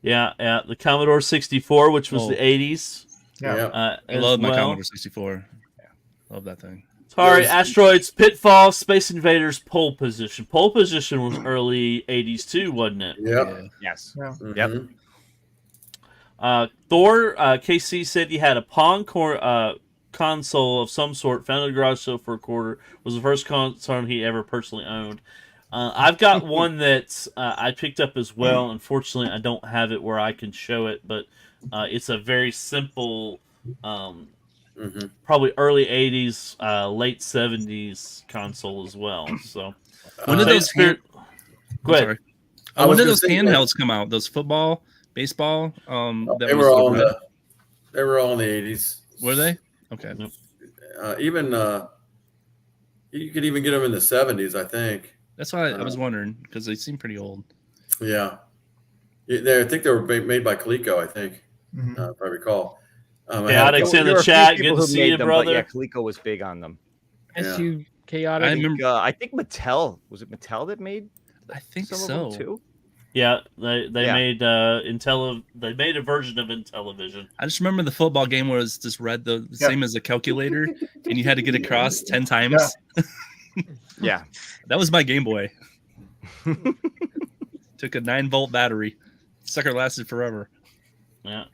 Yeah, the Commodore 64, which was the 80s. Yeah. I love my Commodore 64. Yeah, love that thing. Sorry, Asteroids, Pitfall, Space Invaders, Pole Position. Pole Position was early 80s too, wasn't it? Yeah. Yes. Yeah. Yep. Thor, KC said he had a Pong console of some sort, found at a garage sale for $0.25. Was the first console he ever personally owned. I've got one that I picked up as well. Unfortunately, I don't have it where I can show it, but it's a very simple, probably early 80s, late 70s console as well. So, when did those go ahead. When did those handhelds come out? Those football, baseball? They were all in the 80s. Were they? Okay. Even You could even get them in the 70s, I think. That's why I was wondering, because they seem pretty old. Yeah. I think they were made by Coleco, I think, if I recall. Chaotic's in the chat. Good to see you, brother. Yeah, Coleco was big on them. SU Chaotic. I remember. I think Mattel, was it Mattel that made? I think some so. of them too. Yeah, they made they made a version of Intellivision. I just remember the football game was just read the same as a calculator, and you had to get across 10 times. Yeah. That was my Game Boy. Took a 9-volt battery. Sucker lasted forever. Yeah.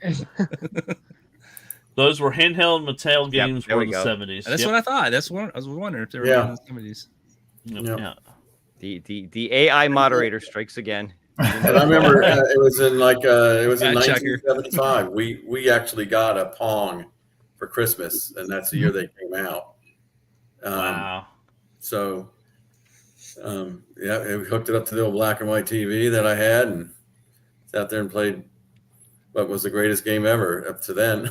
Those were handheld Mattel games for the 70s. That's what I thought. That's what I was wondering if they were in the 70s. Yeah. The AI moderator strikes again. And I remember it was in 1975. We actually got a Pong for Christmas, and that's the year they came out. Wow. So, we hooked it up to the old black and white TV that I had, and sat there and played what was the greatest game ever up to then.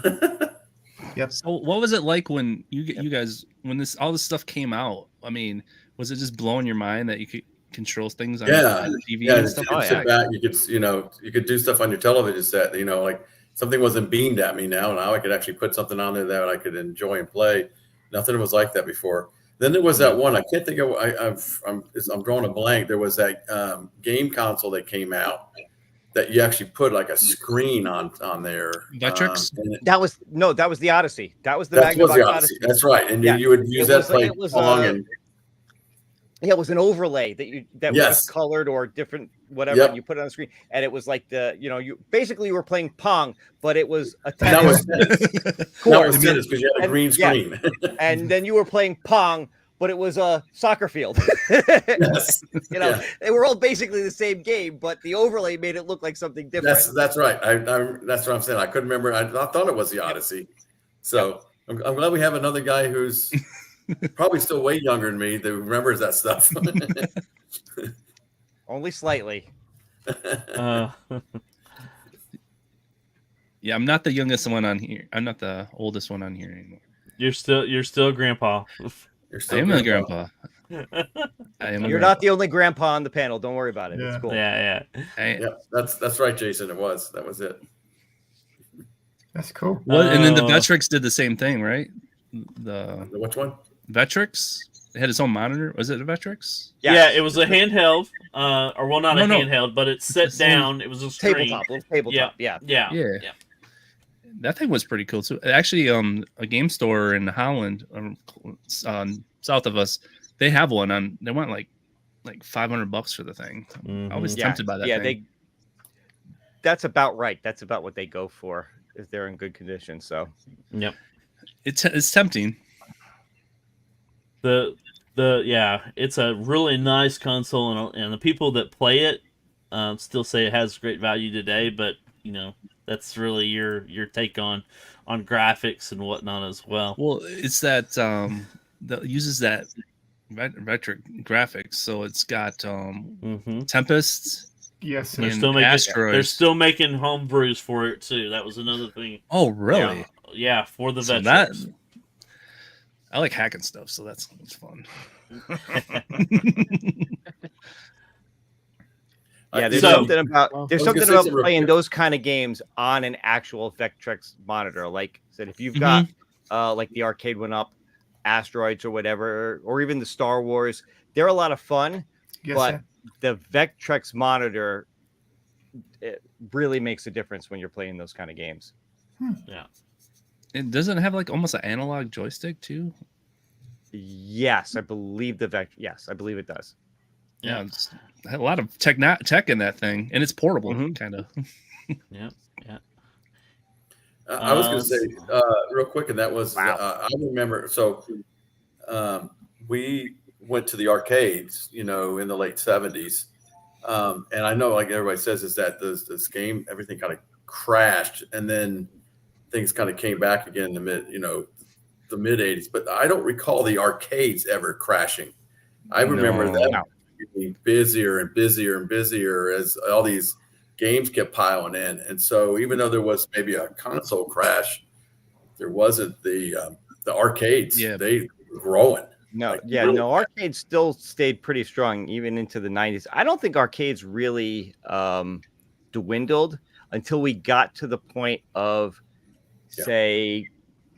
Yep. So, what was it like when you guys when all this stuff came out? I mean, was it just blowing your mind that you could control things on the TV and stuff? You could sit back, you could do stuff on your television set. Like something wasn't beamed at me now I could actually put something on there that I could enjoy and play. Nothing was like that before. Then there was that one, I can't think of. I'm drawing a blank. There was that game console that came out that you actually put like a screen on there. Vectrex? That was the Odyssey. That was the Magnavox Odyssey. That's right, and you would use that to play Pong and. Yeah, it was an overlay that was colored or different, whatever. And you put it on the screen, and it was like you basically were playing Pong, but it was a tennis. That was tennis because you had a green screen. Yeah. And then you were playing Pong, but it was a soccer field. Yes. They were all basically the same game, but the overlay made it look like something different. That's right. That's what I'm saying. I couldn't remember. I thought it was the Odyssey. So I'm glad we have another guy who's probably still way younger than me that remembers that stuff. Only slightly. Yeah, I'm not the youngest one on here. I'm not the oldest one on here anymore. You're still grandpa. I am a grandpa. You're not the only grandpa on the panel. Don't worry about it. Yeah. It's cool. Yeah. That's right, Jason. That was it. That's cool. Well, and then the Vectrex did the same thing, right? The which one? Vectrex. It had its own monitor. Was it a Vectrex? Yeah, it was a handheld, not a handheld, but it set down. It was a screen. Tabletop. Yeah. That thing was pretty cool too. Actually, a game store in Holland, south of us, they have one on. They want like $500 for the thing. I was tempted by that. Yeah, thing. That's about right. That's about what they go for if they're in good condition. So, it's tempting. It's a really nice console, and the people that play it still say it has great value today. But that's really your take on graphics and whatnot as well. Well, it's that that uses that retro graphics, so it's got Tempests. Yes, they're still making home brews for it too. That was another thing. Oh, really? Yeah, for the Vectrex. I like hacking stuff, so that's fun. There's something about playing those kind of games on an actual Vectrex monitor. Like I said, if you've got like the arcade one up, Asteroids or whatever, or even the Star Wars, they're a lot of fun. Yes, but sir. the Vectrex monitor, it really makes a difference when you're playing those kind of games. Yeah. It doesn't have like almost an analog joystick too. Yes, I believe Yes, I believe it does. Yeah, it's a lot of tech in that thing, and it's portable, kind of. Yeah. I was going to say real quick, and that was I remember. So we went to the arcades, in the late 70s, and I know, like everybody says, is that this game, everything kind of crashed, and then things kind of came back again in the mid 80s. But I don't recall the arcades ever crashing. I remember that getting busier and busier and busier as all these games kept piling in. And so even though there was maybe a console crash, there wasn't the arcades. Yeah. They were growing. No, Like, yeah, really no, arcades still stayed pretty strong even into the 90s. I don't think arcades really dwindled until we got to the point of, Yeah. say,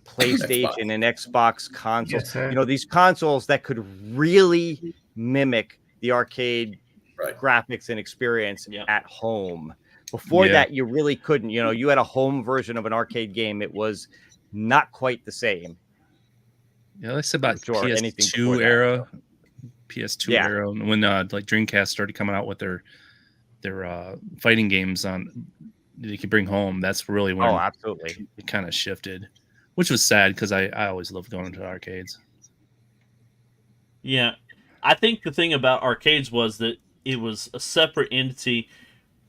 PlayStation and Xbox consoles. Yes, sir. You know, these consoles that could really mimic the arcade Right. graphics and experience Yeah. at home. Before Yeah. that, you really couldn't. You know, you had a home version of an arcade game. It was not quite the same. Yeah, let's say about Sure, anything before PS2 that, era. PS2 Yeah. era when like Dreamcast started coming out with their fighting games on that you could bring home. That's really when Oh, absolutely. it kind of shifted, which was sad because I always loved going to the arcades. Yeah, I think the thing about arcades was that it was a separate entity.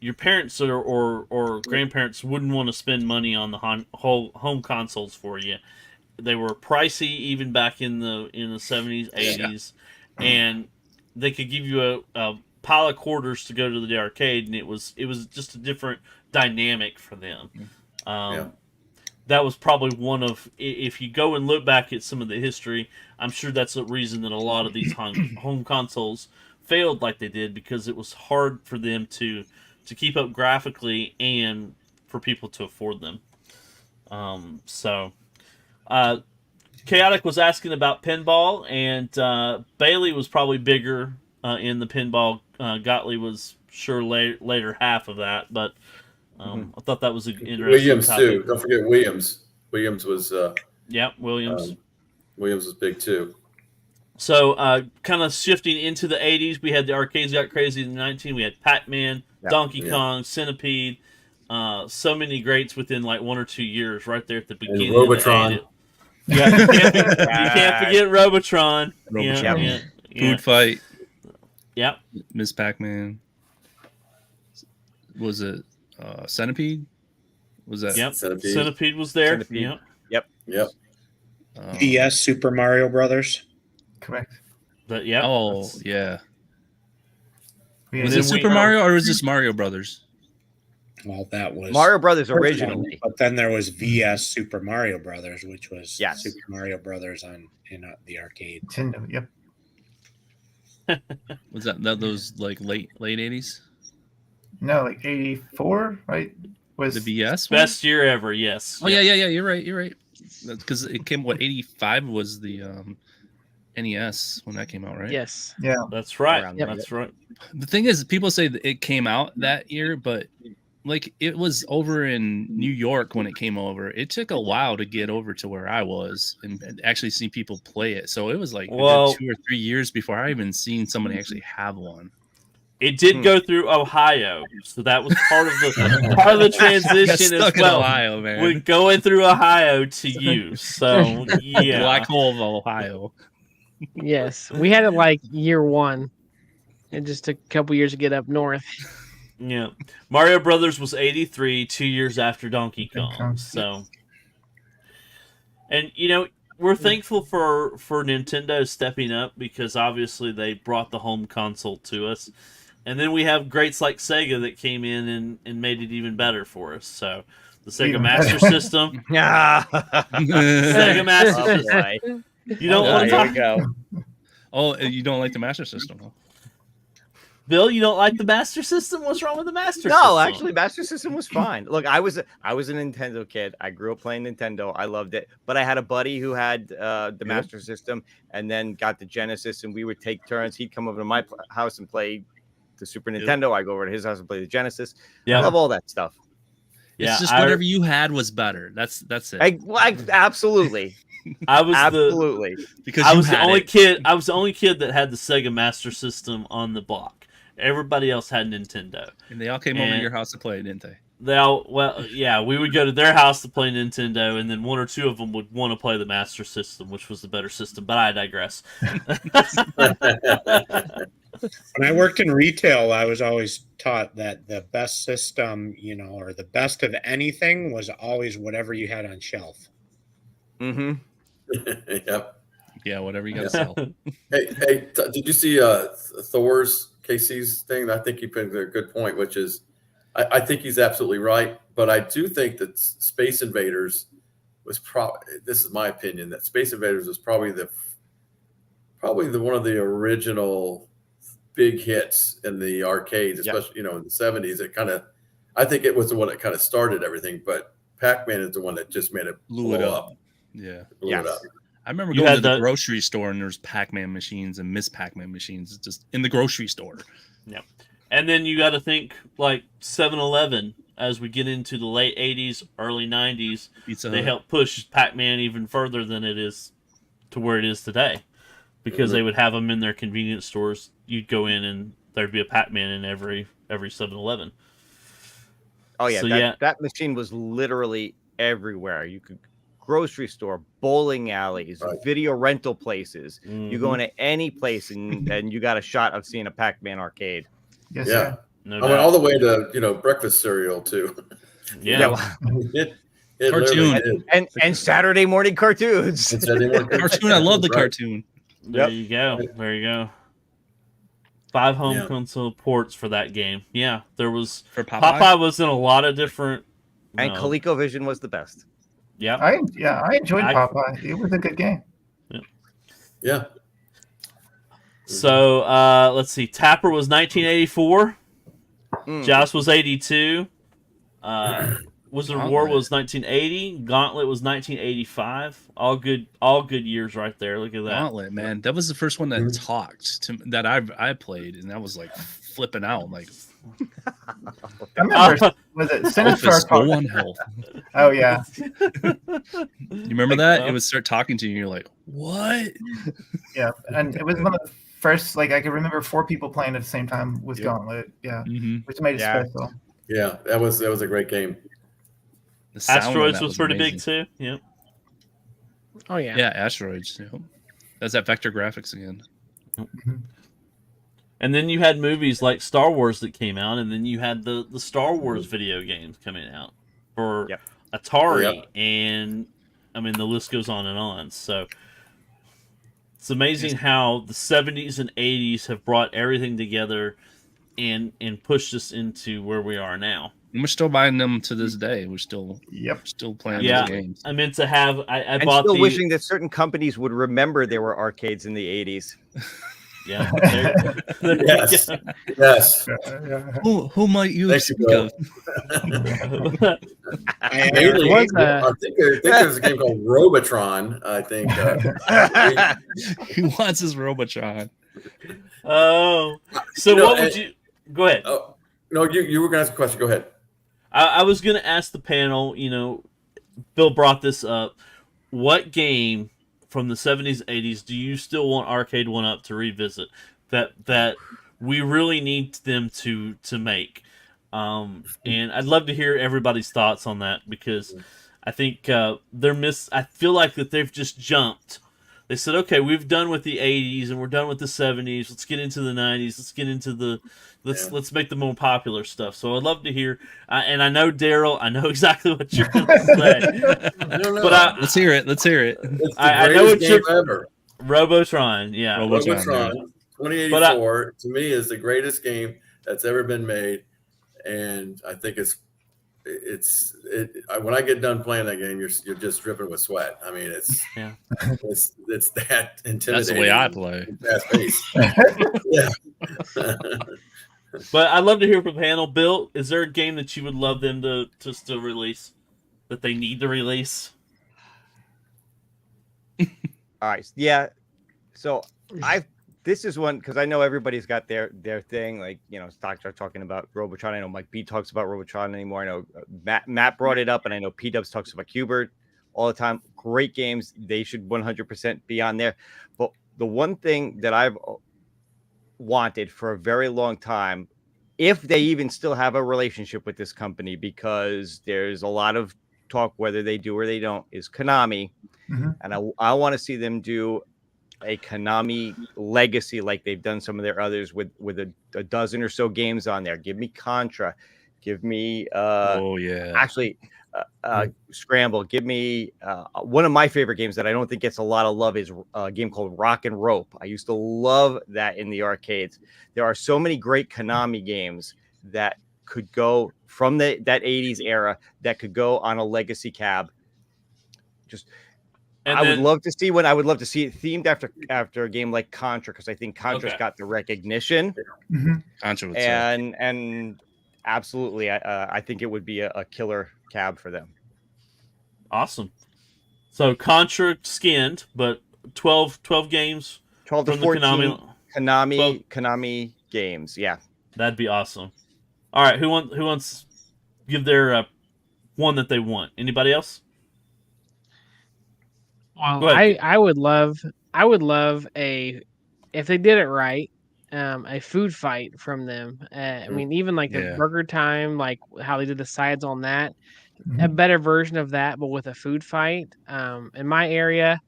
Your parents or grandparents wouldn't want to spend money on the whole home consoles for you. They were pricey even back in the 70s, 80s, and they could give you a pile of quarters to go to the arcade, and it was just a different dynamic for them. That was probably one of, if you go and look back at some of the history, I'm sure that's the reason that a lot of these home consoles failed like they did, because it was hard for them to keep up graphically and for people to afford them. Chaotic was asking about pinball, and Bailey was probably bigger in the pinball. Gottlieb was sure later half of that, but I thought that was an interesting Williams topic. too. Don't forget Williams. Williams was Williams. Williams was big too. So kind of shifting into the 80s, we had the arcades got crazy in the 19. We had Pac-Man, Donkey Kong, Centipede, so many greats within like 1 or 2 years, right there at the beginning. And Robotron. Of the 80s. You can't forget Robotron. Robotron. Food Fight. Yep. Miss Pac-Man. Was it Centipede? Was that? Yep. Centipede was there. Centipede. Yep. VS Super Mario Brothers. Correct. But yeah. Oh yeah. Was then it Super Mario or was this Mario Brothers? Well, that was Mario Brothers originally, but then there was VS Super Mario Brothers, which was Yes. Super Mario Brothers in the arcade. Nintendo. Yep. Was that those like late 80s? No, like 84, right? Was The VS one? Best year ever. Yes. Oh yeah. You're right. Because it came 85 was the NES when that came out, right? Yes. Yeah. That's right. Around there. That's right. The thing is, people say that it came out that year, but like it was over in New York when it came over. It took a while to get over to where I was and actually see people play it. So it was like a good 2 or 3 years before I even seen somebody actually have one. It did go through Ohio, so that was part of the transition as stuck in well. Ohio, man. We're going through Ohio to you, so yeah. Black hole of Ohio. Yes. We had it like year one. It just took a couple years to get up north. Yeah, Mario Brothers was 83, 2 years after Donkey Kong. So, and we're thankful for Nintendo stepping up, because obviously they brought the home console to us, and then we have greats like Sega that came in and made it even better for us. So, the Sega Master System, Sega Master System. You don't want to here talk. we go. Oh, you don't like the Master System? Huh? Bill, you don't like the Master System? What's wrong with the Master System? No, actually, Master System was fine. Look, I was a Nintendo kid. I grew up playing Nintendo. I loved it. But I had a buddy who had the Master System and then got the Genesis, and we would take turns. He'd come over to my house and play the Super Nintendo. I go over to his house and play the Genesis. I love all that stuff. It's just whatever you had was better. That's it. Absolutely. I was absolutely because I was the only kid. I was the only kid that had the Sega Master System on the block. Everybody else had Nintendo, and they all came over to your house to play, didn't they? We would go to their house to play Nintendo, and then 1 or 2 of them would want to play the Master System, which was the better system. But I digress. When I worked in retail, I was always taught that the best system, or the best of anything, was always whatever you had on shelf. Mm-hmm. Yep. Yeah, whatever you got to sell. Hey, did you see Thor's Casey's thing? I think he put a good point, which is, I think he's absolutely right. But I do think that Space Invaders was probably, this is my opinion, that Space Invaders was probably probably one of the original big hits in the arcades, Yep. especially in the 70s. It kind of, I think it was the one that kind of started everything, but Pac-Man is the one that just made it Blew it up. Yeah. Blew it up. I remember You going had to the the- grocery store and there's Pac-Man machines and Miss Pac-Man machines just in the grocery store. Yeah. And then you got to think like 7-Eleven as we get into the late 80s, early 90s. Pizza They Hut. helped push Pac-Man even further than it is to where it is today. Because they would have them in their convenience stores. You'd go in and there'd be a Pac-Man in every 7-Eleven. Oh yeah, So, that, yeah. that machine was literally everywhere. You could grocery store, bowling alleys, Right. video rental places. You go Mhm. into any place and you got a shot of seeing a Pac-Man arcade. Yes, Yeah. sir. No I went doubt. all the way to breakfast cereal too. Yeah. It Cartoon. literally did. and Saturday morning cartoons. It's anymore. Cartoon. I love the Right. cartoon. There Yep. you go. There you go. 5 home Yeah. console ports for that game. Yeah, there was For Popeye. Popeye was in a lot of different. And ColecoVision was the best. Yeah. I enjoyed I- Popeye. It was a good game. Yeah. So let's see. Tapper was 1984. Mm. Joust was 82. Wizard of War Gauntlet. was 1980. Gauntlet was 1985. All good years right there. Look at that. Gauntlet, man. That was the first one that Mhm. talked to that I played, and that was like flipping out. Like, I remember, was it Sinister? Elvis, go Talk- on health. Oh yeah, You remember that? It would start talking to you, and you're like, "What?" yeah, and it was one of the first. Like I can remember 4 people playing at the same time with Yep. Gauntlet. Yeah, Mm-hmm. which made it Yeah. special. Yeah. That was a great game. The sound on Asteroids that was pretty big amazing. too. Yeah. Oh yeah. Yeah, Asteroids. Yep. That's that vector graphics again. And then you had movies like Star Wars that came out, and then you had the Star Wars video games coming out for Yep. Atari, Yep. and I mean the list goes on and on. So it's amazing how the 70s and 80s have brought everything together and pushed us into where we are now. And we're still buying them to this day. We're still Yep. playing Yeah. those games. I meant to have I And bought still the wishing that certain companies would remember there were arcades in the 80s. yeah. There you Yes. go. Yes. Who might you Thank you, think Bill. of? Mainly, was, I think there's a game called Robotron. I think. He wants his Robotron. Oh, so what would you go ahead? Oh no, you were gonna ask a question. Go ahead. I was going to ask the panel, Bill brought this up. What game from the 70s, 80s do you still want Arcade 1-Up to revisit that we really need them to make? And I'd love to hear everybody's thoughts on that because I think I feel like that they've just jumped. They said, okay, we've done with the 80s and we're done with the 70s. Let's get into the 90s. Let's get into let's make the more popular stuff. So I'd love to hear. And I know Daryl, I know exactly what you're going to say. No. But Let's hear it. It's the I know greatest what game ever. Robotron, yeah. Robotron. Robotron 2084 to me is the greatest game that's ever been made, and I think when I get done playing that game, you're just dripping with sweat. I mean, it's Yeah. it's that intimidating. That's the way I play. Fast pace. Yeah. But I'd love to hear from the panel. Bill, is there a game that you would love them to still release, that they need to release? All right. Yeah. So this is one because I know everybody's got their thing. Like, stocks are talking about Robotron. I know Mike B talks about Robotron anymore. I know Matt brought it up, and I know P-Dubs talks about Qbert all the time. Great games. They should 100% be on there. But the one thing that I've wanted for a very long time, if they even still have a relationship with this company, because there's a lot of talk whether they do or they don't, is Konami. Mhm. And I want to see them do a Konami legacy like they've done some of their others with a dozen or so games on there. Give me Contra. Give me Scramble. Give me one of my favorite games that I don't think gets a lot of love is a game called Rock and Rope. I used to love that in the arcades. There are so many great Konami games that could go from that 80s era that could go on a legacy cab. I would love to see one. I would love to see it themed after a game like Contra, because I think Contra's got the recognition. Contra would and absolutely, I think it would be a killer cab for them. Awesome. So Contra skinned, but 12 games. 12 to from 14 the Konami games. Yeah, that'd be awesome. All right, who wants to give their one that they want? Anybody else? Well, I would love if they did it right, a food fight from them. I mean, even like the Burger Time, like how they did the sides on that, a better version of that, but with a food fight. In my area,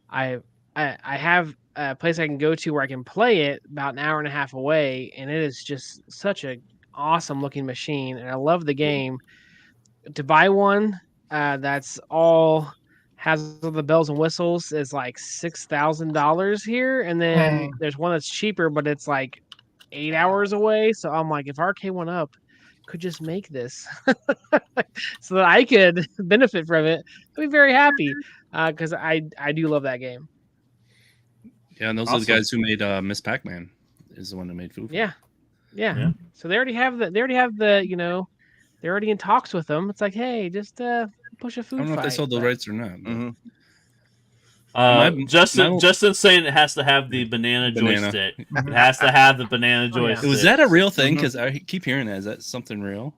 I have a place I can go to where I can play it about an hour and a half away, and it is just such a awesome looking machine, and I love the game. To buy one that's all has all the bells and whistles is like $6,000 here, and then there's one that's cheaper, but it's like 8 hours away. So I'm like, if RK1UP could just make this so that I could benefit from it, I'd be very happy, because I do love that game. Yeah, and those are the guys who made Miss Pac-Man. Is the one that made Foo. Yeah. So they already have the they're already in talks with them. It's like, hey, just push a food fight. I don't know if they sold the rights or not. Justin's saying it has to have the banana joystick. It has to have the banana joystick. Was that a real thing? Because I keep hearing that. Is that something real?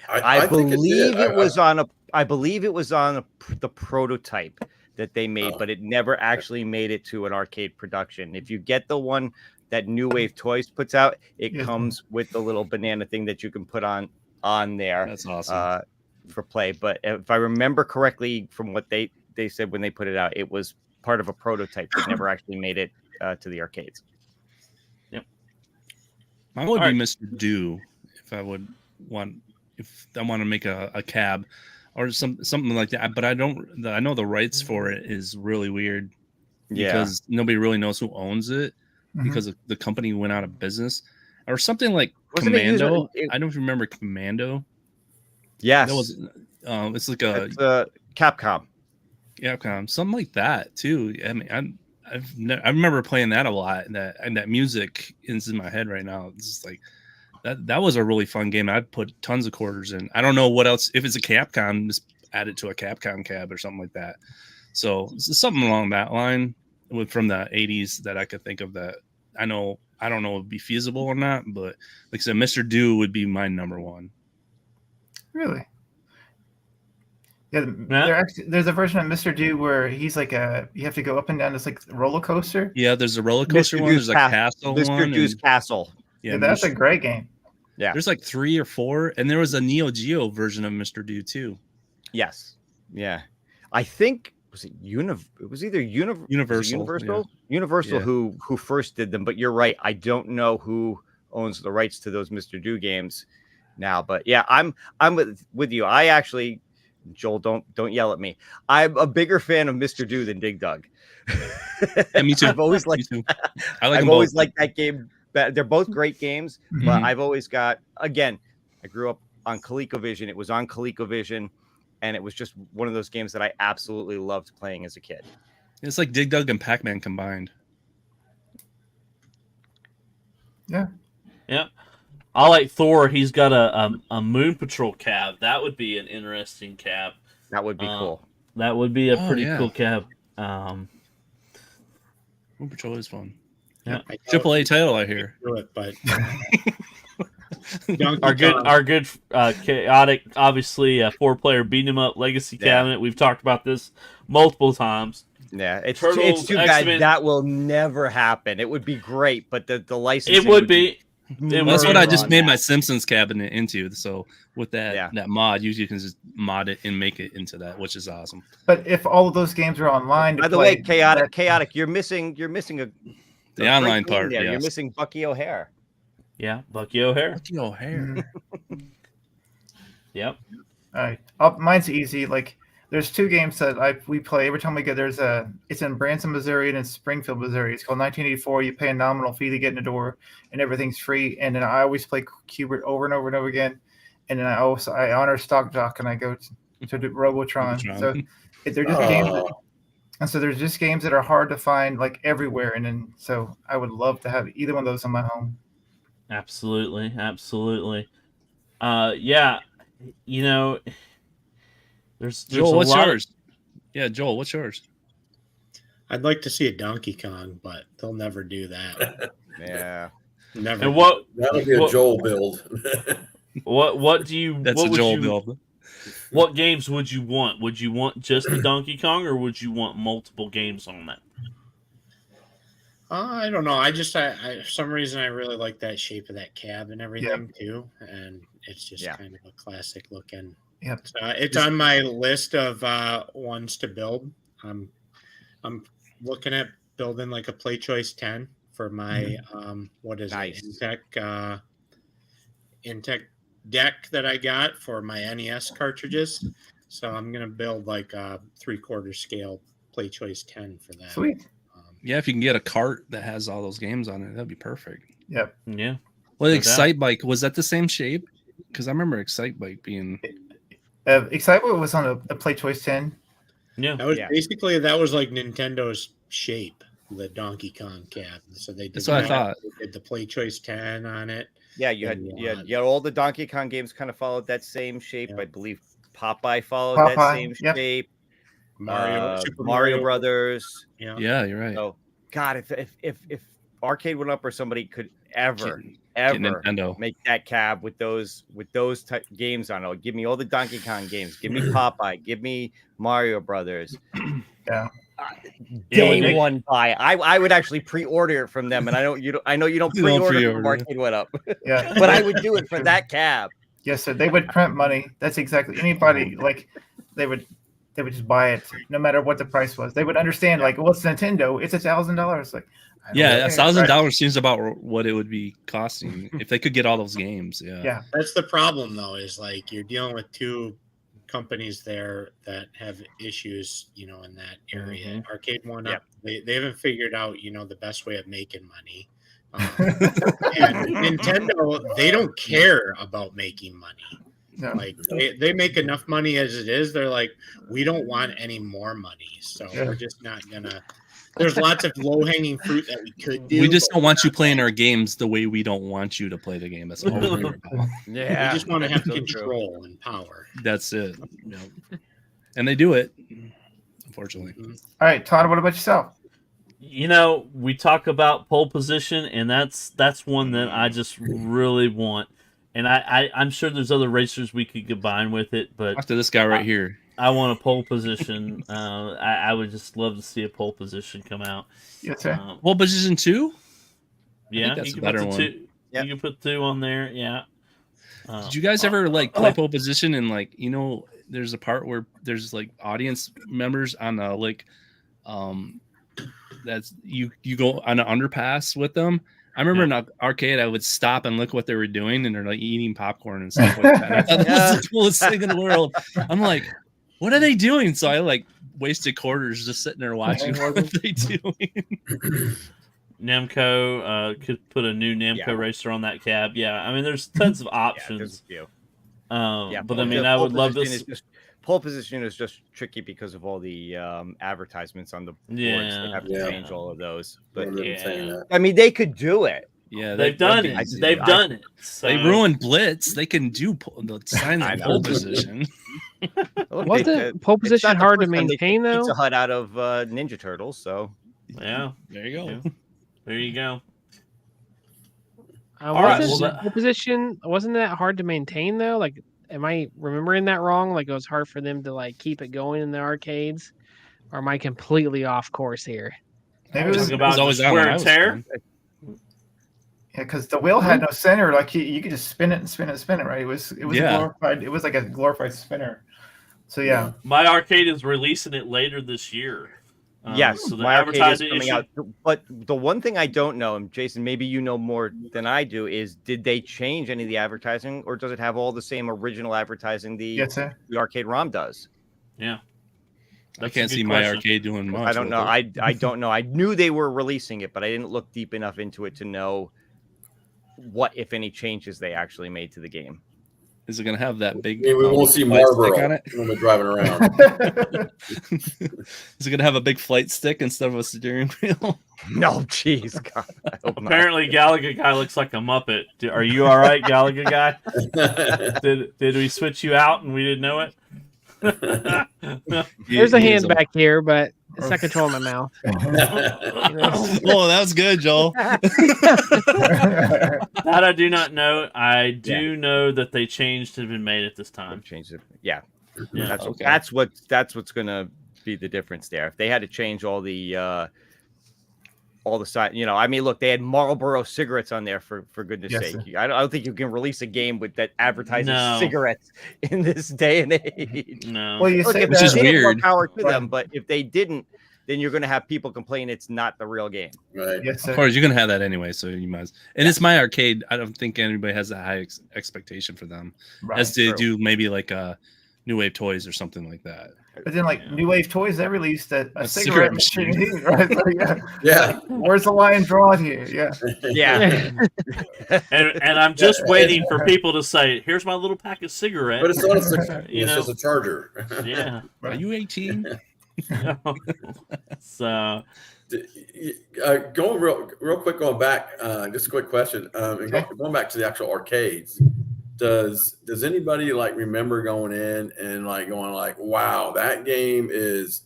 I believe it was on the prototype that they made, but it never actually made it to an arcade production. If you get the one that New Wave Toys puts out, it comes with the little banana thing that you can put on there. That's awesome. For play. But if I remember correctly from what they said when they put it out, it was part of a prototype that never actually made it to the arcades. Yep. Mine would be Mr. Do if I want to make a cab or something like that. But I know the rights for it is really weird because nobody really knows who owns it because the company went out of business or something like Commando. I don't remember Commando. Yes, that was. It's like it's Capcom. Capcom, something like that too. I mean, I remember playing that a lot, and that music is in my head right now. It's just like that was a really fun game. I'd put tons of quarters in. I don't know what else. If it's a Capcom, just add it to a Capcom cab or something like that. So something along that line from the 80s that I could think of that I don't know if it'd be feasible or not, but like I said, Mr. Do would be my number one. Really? Yeah, there's a version of Mr. Do where he's like you have to go up and down this like roller coaster. Yeah, there's a roller coaster one. There's a castle one. Mr. Do's Castle. Yeah, that's a great game. Yeah, there's like 3 or 4, and there was a Neo Geo version of Mr. Do too. Yes. Yeah, I think it was either Universal. Universal who first did them, but you're right. I don't know who owns the rights to those Mr. Do games now, but yeah, I'm with you. I actually, Joel, don't yell at me. I'm a bigger fan of Mr. Do than Dig Dug. Yeah, me too. I've always liked that game. They're both great games, but I've always got, again, I grew up on ColecoVision. It was on ColecoVision, and it was just one of those games that I absolutely loved playing as a kid. It's like Dig Dug and Pac-Man combined. Yeah. Yeah. I like Thor. He's got a Moon Patrol cab. That would be an interesting cab. That would be cool. That would be a pretty cool cab. Moon Patrol is fun. Yeah. AAA title, I hear. Do it, but our good chaotic, obviously 4-player beat 'em up legacy cabinet. We've talked about this multiple times. Yeah, it's Turtles, too bad that will never happen. It would be great, but the licensing would be. That's what I just made my Simpsons cabinet into. So with that mod, you can just mod it and make it into that, which is awesome. But if all of those games are online, by the way, chaotic, you're missing the online part. Yeah, you're missing Bucky O'Hare. Yeah, Bucky O'Hare. Bucky O'Hare. Yep. All right, mine's easy. Like, there's 2 games that we play every time we get. It's in Branson, Missouri, and in Springfield, Missouri. It's called 1984. You pay a nominal fee to get in the door, and everything's free. And then I always play Cubert over and over and over again. And then I honor Stock Jock, and I go to the Robotron. So if they're just games. And so there's just games that are hard to find like everywhere. And then so I would love to have either one of those in my home. Absolutely, absolutely. Yeah, you know, there's Joel, a what's lot yours? Yeah, Joel, what's yours? I'd like to see a Donkey Kong, but they'll never do that. Yeah. Never. And what That'll be a what- Joel build. what do you? That's what a would Joel you, build. What games would you want? Would you want just the Donkey Kong, or would you want multiple games on that? I don't know. I for some reason I really like that shape of that cab and everything too, and it's just kind of a classic looking. Yep. So it's on my list of ones to build. I'm looking at building like a Play Choice 10 for my what is it? Intech deck that I got for my NES cartridges. So I'm gonna build like a 3/4 scale Play Choice 10 for that. Sweet. Yeah, if you can get a cart that has all those games on it, that'd be perfect. Yep. Yeah. Well, No Excite Bike, was that the same shape? Because I remember Excite Bike being. Excitebike was on a Play Choice 10. Yeah. That was basically like Nintendo's shape, the Donkey Kong cab. So they did That's what I thought. They did the Play Choice 10 on it. Yeah, you had all the Donkey Kong games kind of followed that same shape. I believe Popeye followed that same shape. Super Mario Brothers. Yeah, you're right. So, God, if Arcade One Up or somebody could ever Nintendo make that cab with those type games on it, give me all the Donkey Kong games. Give me Popeye. Give me Mario Brothers. Yeah. Day one buy. I would actually pre-order it from them, and I know you don't pre-order from Arcade One Up. Yeah, but I would do it for that cab. Yes, sir. They would print money. That's exactly anybody like they would just buy it no matter what the price was. They would understand like, well, it's Nintendo. It's $1,000. Like, yeah, $1,000 seems about what it would be costing if they could get all those games. Yeah. That's the problem though, is like you're dealing with two companies there that have issues, in that area. Arcade One Up, they haven't figured out, the best way of making money. And Nintendo, they don't care about making money. No. Like they make enough money as it is. They're like, we don't want any more money, so we're just not gonna. There's lots of low-hanging fruit that we could do. We just don't want you playing our games the way we don't want you to play the game. That's all we're about. Yeah, we just want to have control and power. That's it. And they do it, unfortunately. All right, Todd, what about yourself? We talk about pole position, and that's one that I just really want. And I'm sure there's other racers we could combine with it, but after this guy right here, I want a pole position. I would just love to see a pole position come out. Yes, sir. Pole position 2? Yeah, that's a better one. You can put 2 on there. Yeah. Did you guys ever play pole position and there's a part where there's audience members on that's you go on an underpass with them. I remember in an arcade, I would stop and look what they were doing, and they're eating popcorn and stuff like that. And I thought that was the coolest thing in the world. I'm like, what are they doing? So I wasted quarters just sitting there watching what they doing. Namco could put a new Namco racer on that cab. Yeah, I mean, there's tons of options. But I mean, I would love this. Pole position is just tricky because of all the advertisements on the boards. They have to change all of those. But I mean, they could do it. Yeah, they've done it. They've done it. So. They ruined Blitz. They can do the sign of pole position. Wasn't pole position hard to maintain though? Pizza Hut out of Ninja Turtles. So yeah, there you go. Yeah. There you go. Pole position wasn't that hard to maintain though? Like, am I remembering that wrong? Like, it was hard for them to keep it going in the arcades, or am I completely off course here? Maybe it was always wear and tear. Yeah, because the wheel had no center. Like you could just spin it and spin it and spin it. Right? It was glorified. It was like a glorified spinner. So yeah, my arcade is releasing it later this year. Yes, so the my arcade is coming issue... out. But the one thing I don't know, and Jason, maybe you know more than I do, is did they change any of the advertising, or does it have all the same original advertising the arcade ROM does? Yeah, I can't see my arcade doing much. I don't know. I don't know. I knew they were releasing it, but I didn't look deep enough into it to know what, if any, changes they actually made to the game. Is it gonna have that big? We won't see flight stick Marlboro on it. when we're driving around. Is it gonna have a big flight stick instead of a steering wheel? No, jeez, God. I hope not. Apparently, Gallagher guy looks like a Muppet. Are you all right, Gallagher guy? Did we switch you out and we didn't know it? There's a hand back here, but it's not controlling my mouth. Oh, that was good, Joel. That I do not know. I do know that they changed had been made at this time. Change it. Yeah. Yeah, That's what's gonna be the difference there. If they had to change all the side, I mean, look, they had Marlboro cigarettes on there for goodness Yes, sake. I don't think you can release a game with that advertises No. cigarettes in this day and age. No. Well, you Look, say if Which they is did, more weird. power to them. But if they didn't, then you're going to have people complain it's not the real game. Right. Yes, Of sir. course, you're gonna have that anyway, so you might. And it's my arcade. I don't think anybody has that high expectation for them, Right. as they true. do maybe like New Wave Toys or something like that. But then, like Yeah. New Wave Toys, they released a A cigarette cigarette machine. Right? So, yeah. Yeah. Where's the line drawn here? Yeah. Yeah. And I'm just waiting for people to say, "Here's my little pack of cigarettes." But it's not a cigarette. You It's know? just a charger. Yeah. Are you 18? So Going real quick, going back, just a quick question. And going back to the actual arcades, does anybody like remember going in and like going like, wow, that game is?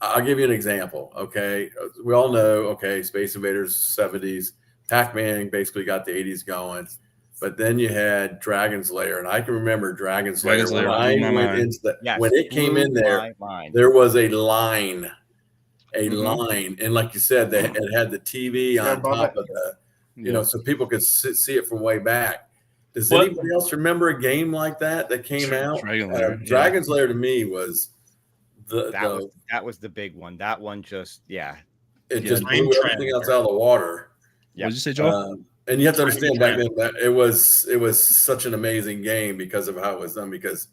I'll give you an example. Okay, we all know. Okay, Space Invaders 70s, Pac-Man basically got the 80s going, but then you had Dragon's Lair, and I can remember Dragon's Lair Dragon's Lair when blew I my went mind. into the Yes, when it came in there. my mind. There was a line, Mhm. line, and like you said, it had the TV Yeah, on above top it. of the, Yeah. so people could see it from way back. Does What- anybody else remember a game like that came out? Dragon Lair, yeah. Dragon's Lair to me was That was the big one. That one just it Yeah, just Time blew everything else out of the water. Yeah. What did you say, Joel? And you have to understand back then that it was such an amazing game because of how it was done. Because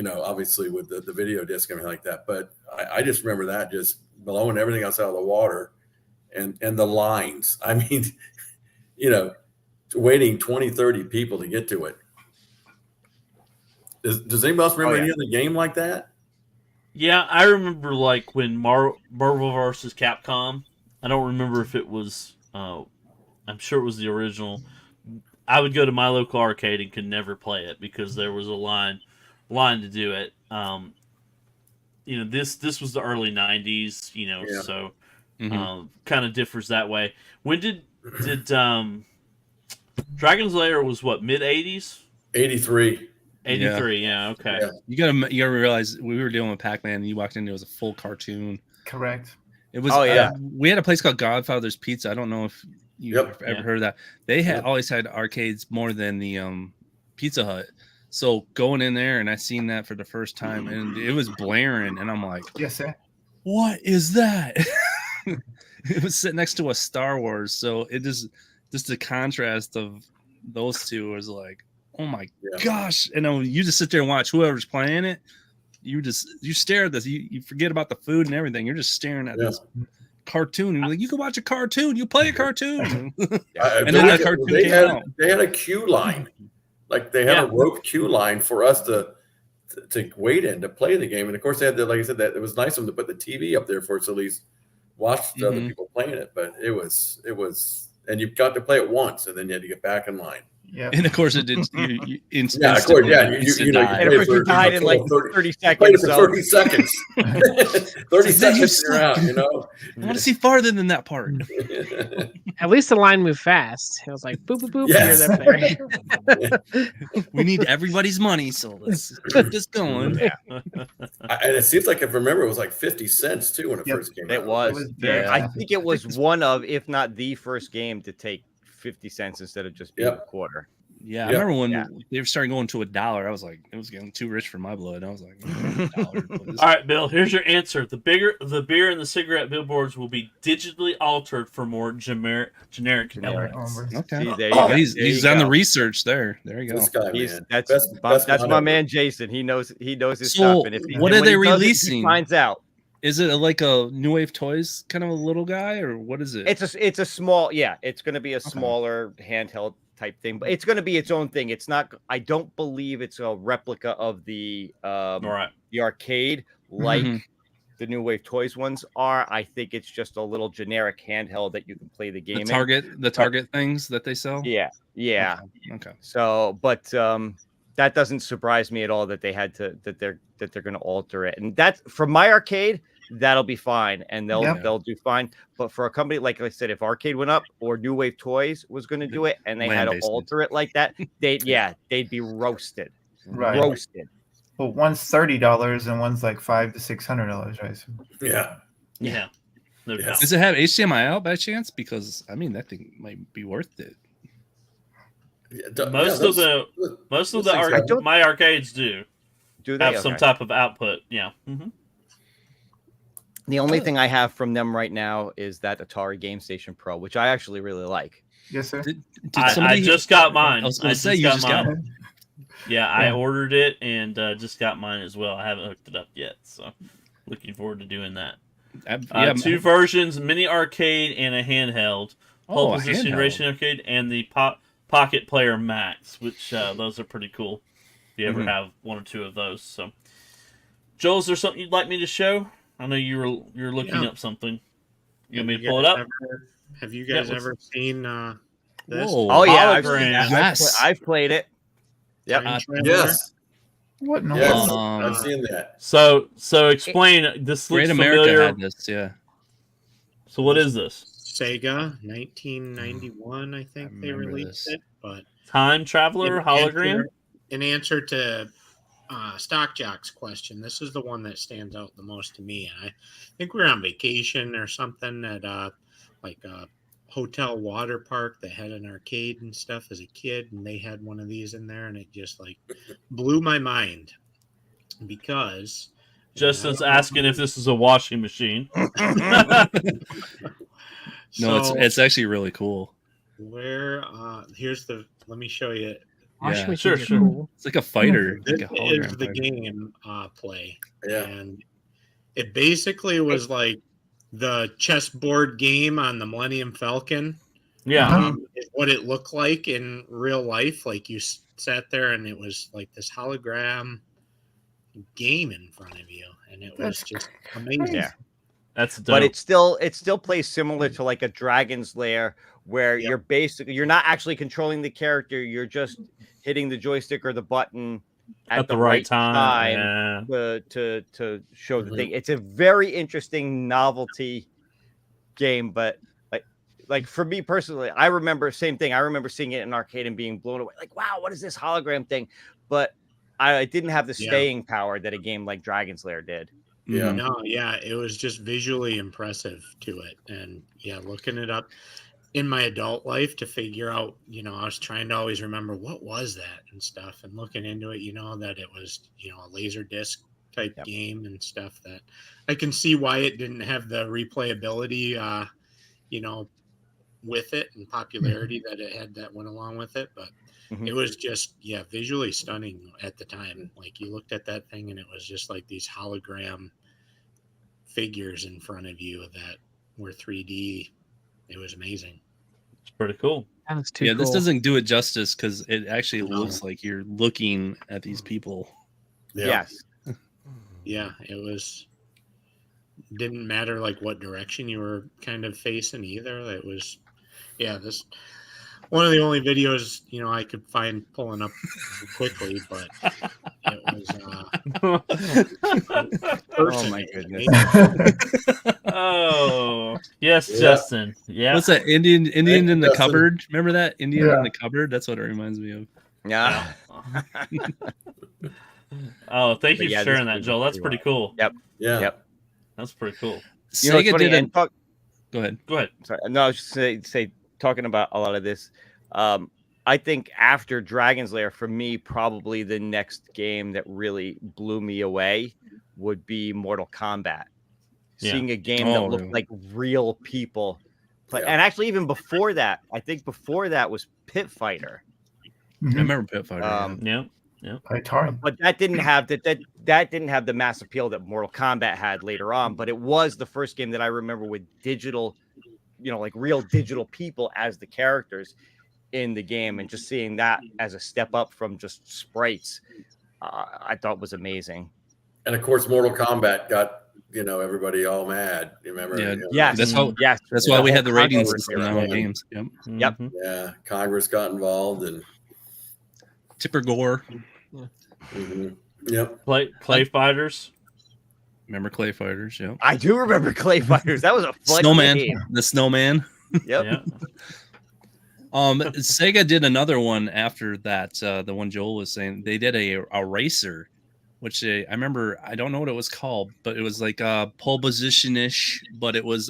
obviously with the video disc and everything like that. But I just remember that just blowing everything else out of the water, and the lines. I mean, waiting 20, 30 people to get to it. Does anybody else remember any other game like that? yeah, I remember like when Marvel vs. Capcom. I don't remember if it was. I'm sure it was the original. I would go to my local arcade and could never play it because there was a line to do it. This was the early '90s. Yeah. So Mhm. kind of differs that way. When did Dragon's Lair was what, mid '80s? 83. 83. Yeah. Okay. Yeah. You gotta realize we were dealing with Pac-Man, and you walked in, it was a full cartoon. Correct. It was. Oh, yeah. We had a place called Godfather's Pizza. I don't know if you Yep. ever Yeah. heard of that. They had Yep. always had arcades more than the Pizza Hut. So going in there, and I seen that for the first time, and it was blaring, and I'm like, Yes, sir. "What is that?" It was sitting next to a Star Wars, so it just the contrast of those two was like, "Oh my Yeah. gosh!" And then you just sit there and watch whoever's playing it. You stare at this. You forget about the food and everything. You're just staring at Yeah. this cartoon. And you're like, you can watch a cartoon. You play a cartoon. And then that cartoon came out. They had a queue line, like they had a rope queue line for us to wait in to play the game. And of course, they had like I said, that it was nice of them to put the TV up there for us to at least watch the other Mhm. people playing it. But it was, and you got to play it once, and then you had to get back in line. Yeah. And of course, it did. You Yeah, of course, instantly yeah. You instant know, die. And if you died in like 30 played it seconds, for so 30 seconds. 30 Then you seconds, you're out. I want to see farther than that part. At least the line moved fast. It was like boop boop boop. Yes. Here, there, there. We need everybody's money, so let's keep this going. And it seems like, if I remember, it was like 50 cents too when it Yep. first came out. it was. very I expensive. think it was one of, if not the first game to take 50 cents instead of just being Yep. a quarter. Yeah, I Yep. remember when Yeah. they were starting going to $1. I was like, it was getting too rich for my blood. I was like, $1. All right, Bill. Here's your answer. The beer and the cigarette billboards will be digitally altered for more generic elements. Okay. See, there you Oh, go. he's There you done the go. research there. There you go. This guy, He's, man. that's Best that's one my ever. man Jason. He knows his So, stuff. And if he, what and are when they he does it, releasing? he finds out. Is it like a New Wave Toys kind of a little guy, or what is it? It's a small, yeah. It's going to be a smaller handheld type thing, but it's going to be its own thing. It's not. I don't believe it's a replica of the arcade like the New Wave Toys ones are. I think it's just a little generic handheld that you can play the game. The Target things that they sell. Yeah. Okay. So, but that doesn't surprise me at all that they had to that they're going to alter it, and that's for my arcade. That'll be fine, and they'll do fine. But for a company like I said, if Arcade went up or New Wave Toys was going to do it, and they had to alter it like that, they'd be roasted, roasted. Well, one's $30 and one's like $500 to $600, right? So, yeah. No doubt. Does it have HDMI out by chance? Because I mean, that thing might be worth it. Most of my arcades do they have some type of output. Yeah. Mm-hmm. The only thing I have from them right now is that Atari Game Station Pro, which I actually really like. Yes, sir. I just got mine. I was going to say you just got mine. Yeah, I ordered it and just got mine as well. I haven't hooked it up yet, so looking forward to doing that. Two versions: mini arcade and a handheld. Pole position racing arcade and the Pocket Player Max, which those are pretty cool. If you ever have one or two of those. So, Joel, is there something you'd like me to show? I know you're looking up something. You want me to pull it up? Have you guys ever seen this? Whoa. Oh yeah, I've played it. Yep. Yes. What noise? Yes, I've seen that. So explain. This looks Great America familiar. had this, yeah. So what is this? Sega, 1991, I think they released it. But Time Traveler hologram. In answer to Stock Jock's question, this is the one that stands out the most to me. I think we were on vacation or something at like a hotel water park that had an arcade and stuff as a kid, and they had one of these in there, and it just like blew my mind because Justin's asking if this is a washing machine. No, it's actually really cool. Where let me show you. Yeah, sure. Cool. It's like a fighter. This like a is the fighter. game play. Yeah. And it basically was like the chessboard game on the Millennium Falcon. Yeah. Is what it looked like in real life. Like you sat there and it was like this hologram game in front of you. And it was just amazing. Yeah. That's dope. But it still plays similar to like a Dragon's Lair where you're not actually controlling the character, you're just hitting the joystick or the button at the right time to show the thing. It's a very interesting novelty game, but like for me personally, I remember same thing. I remember seeing it in arcade and being blown away. Like, wow, what is this hologram thing? But I didn't have the staying power that a game like Dragon's Lair did. Yeah. No, yeah, it was just visually impressive to it. And looking it up in my adult life to figure out, I was trying to always remember what was that and stuff, and looking into it, that it was, a laser disc type game and stuff that I can see why it didn't have the replayability, with it and popularity that it had that went along with it. But it was just, visually stunning at the time. Like you looked at that thing and it was just like these hologram figures in front of you that were 3D. It was amazing. It's pretty cool. That's too cool. This doesn't do it justice because it actually looks like you're looking at these people. Yeah. Yes. Yeah, didn't matter like what direction you were kind of facing either. It was, this one of the only videos I could find pulling up quickly, but it was oh my goodness. Oh yes, Justin. Yeah. What's that? Indian in the cupboard? Remember that? Indian in the cupboard? That's what it reminds me of. Yeah. Oh, thank you for sharing that, Joel. That's pretty cool. Yep. Yeah. Yep. That's pretty cool. Sega did Go ahead. Go ahead. Sorry. No, I was just say talking about a lot of this. I think after Dragon's Lair, for me, probably the next game that really blew me away would be Mortal Kombat. Yeah. Seeing a game that looked like real people play. And actually, even before that, I think before that was Pit Fighter. I remember Pit Fighter. Yeah. Atari. But that didn't have that didn't have the mass appeal that Mortal Kombat had later on. But it was the first game that I remember with digital, like real digital people as the characters. in the game, and just seeing that as a step up from just sprites, I thought was amazing. And of course, Mortal Kombat got everybody all mad. You remember? Yeah, Yes, that's why we had the ratings Congress system era. now in games. Yep. Yep. Yeah, Congress got involved and Tipper Gore. Yep. Clay fighters. Remember Clay Fighters? Yep. I do remember Clay Fighters. That was a fun Snowman. game. The Snowman. Yep. Yeah. Sega did another one after that. The one Joel was saying, they did a racer, which I remember. I don't know what it was called, but it was like pole position-ish. But it was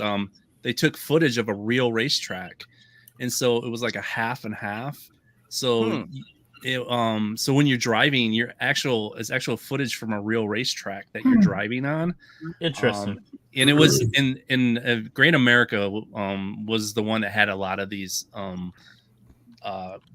they took footage of a real racetrack, and so it was like a half and half. So so when you're driving, it's actual footage from a real racetrack that you're driving on. Interesting. And it was in Great America was the one that had a lot of these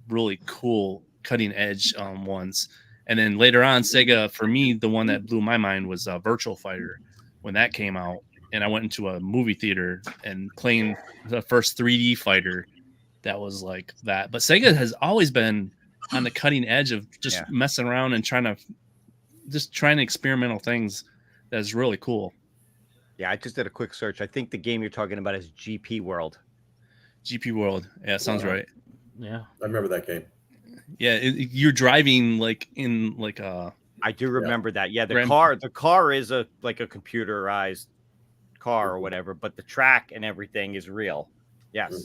really cool cutting edge ones. And then later on, Sega, for me, the one that blew my mind was Virtual Fighter when that came out. And I went into a movie theater and playing the first 3D fighter that was like that. But Sega has always been on the cutting edge of just messing around and trying experimental things. That's really cool. Yeah, I just did a quick search. I think the game you're talking about is GP World. GP World. Yeah, sounds right. Yeah, I remember that game. Yeah, you're driving like in like a. I do remember that. Yeah, the car is a computerized car or whatever, but the track and everything is real. Yes.